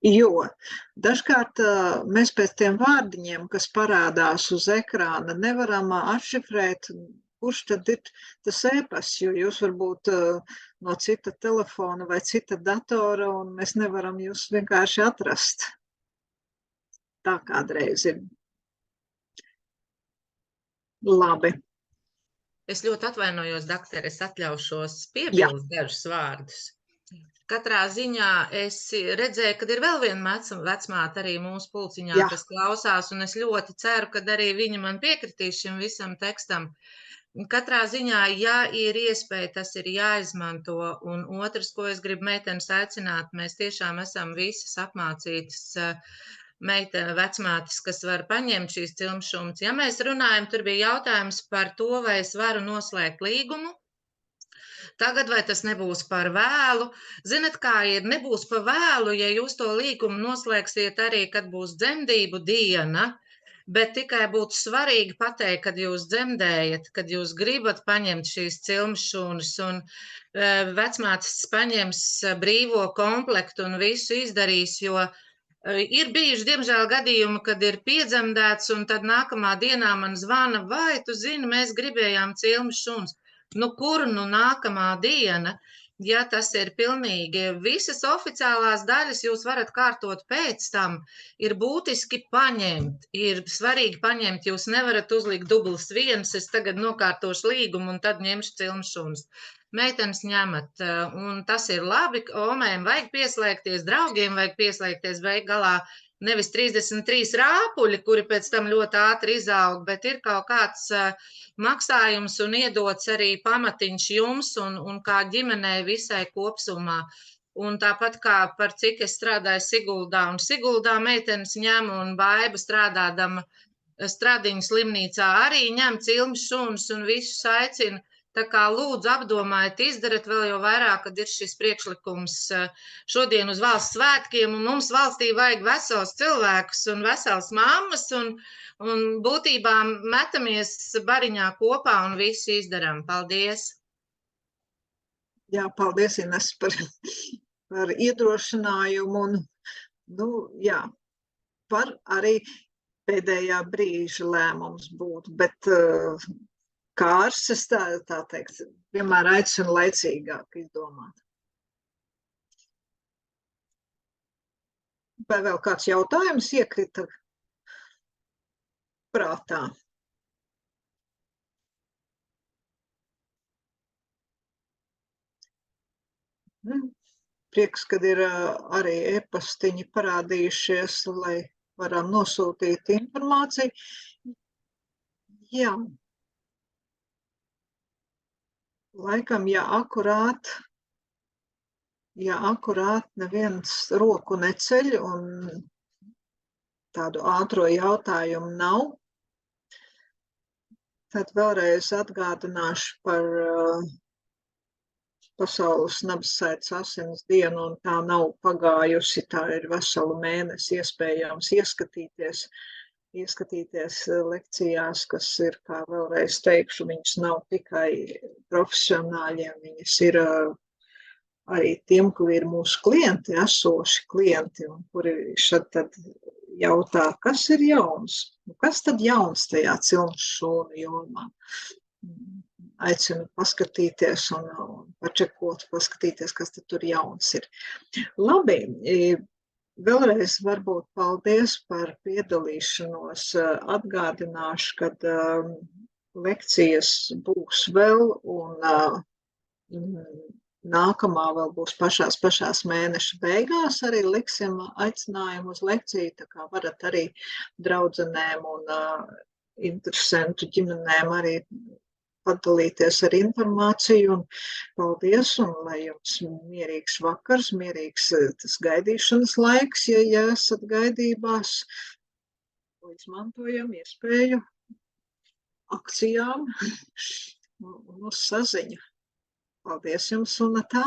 Jo dažkārt mēs pēc tiem vārdiņiem, kas parādās uz ekrāna, nevaram atšifrēt, kurš tad ir tas e-pasts, jo jūs varbūt no cita telefona vai cita datora, un mēs nevaram jūs vienkārši atrast. Tā kādreiz ir. Labi. Es ļoti atvainojos, doktor, es atļaušos piebilst dažus vārdus. Katrā ziņā es redzēju, ka ir vēl viena vecmāte arī mūsu pulciņā, kas klausās, un es ļoti ceru, ka arī viņa man piekritīs šim visam tekstam. Katrā ziņā, ja ir iespēja, tas ir jāizmanto, un otrs, ko es gribu meitenes aicināt, mēs tiešām esam visas apmācītas vecmātes, kas var paņemt šīs cilmšūnas. Ja mēs runājam, tur bija jautājums par to, vai es varu noslēgt līgumu. Tagad vai tas nebūs par vēlu? Zinat, kā ir, nebūs par vēlu, ja jūs to līgumu noslēgsiet arī, kad būs dzemdību diena, bet tikai būtu svarīgi pateikt, kad jūs dzemdējat, kad jūs gribat paņemt šīs cilmšūnas, un vecmātes paņems brīvo komplektu un visu izdarīs, jo ir bijuši, diemžēl, gadījumi, kad ir piedzemdēts, un tad nākamā dienā man zvana, vai tu zini, mēs gribējām cilmšūnas. Kur nākamā diena, ja tas ir pilnīgi visas oficiālās daļas, jūs varat kārtot pēc tam, ir būtiski paņemt, ir svarīgi paņemt, jūs nevarat uzlikt dublis viens, es tagad nokārtošu līgumu un tad ņemšu cilmšūnas. Meitenes ņemat, un tas ir labi, omēm vajag pieslēgties, draugiem vajag pieslēgties, beig galā nevis 33 rāpuļi, kuri pēc tam ļoti ātri izaug, bet ir kaut kāds maksājums un iedots arī pamatiņš jums un kā ģimenei visai kopsumā. Un tāpat kā par cik es strādāju Siguldā, un Siguldā meitenes ņem, un Baiba strādādama Stradiņu slimnīcā arī ņem cilmšūnas un visus aicina. Tā kā lūdzu apdomājiet, izdarat vēl jau vairāk, kad ir šis priekšlikums šodien uz valsts svētkiem, un mums valstī vajag vesels cilvēkus un vesels mammas, un būtībā metamies bariņā kopā un visu izdaram. Paldies! Jā, paldies, Ines, par iedrošinājumu, un, var arī pēdējā brīža lēmums būt, bet Kārses, tā teikt, vienmēr aicina laicīgāk izdomāt. Vai vēl kāds jautājums iekrita prātā? Prieks, kad ir arī e-pastiņi parādījušies, lai varam nosūtīt informāciju. Jā. Laikam, ja akurāt neviens roku neceļ un tādu ātro jautājumu nav, tad vēlreiz atgādināšu par Pasaules nabasaites asins dienu, un tā nav pagājusi, tā ir veselu mēnesi iespējams ieskatīties lekcijās, kas ir, kā vēlreiz teikšu, viņas nav tikai profesionāļiem, viņas ir arī tiem, kuri ir mūsu klienti, esoši klienti, un kuri šad tad jautā, kas ir jauns? Kas tad jauns tajā cilmes šūnu jomā? Aicinu paskatīties un pačekot, paskatīties, kas tad tur jauns ir. Labi, vēlreiz varbūt paldies par piedalīšanos. Atgādināšu, kad lekcijas būs vēl un nākamā vēl būs pašās mēneša beigās. Arī liksim aicinājumu uz lekciju, tā kā varat arī draudzenēm un interesantu ģimenēm arī padalīties ar informāciju, un paldies, un lai jums mierīgs vakars, mierīgs tas gaidīšanas laiks, ja esat gaidībās, izmantojam iespēju akcijām un uz saziņu. Paldies jums un tā!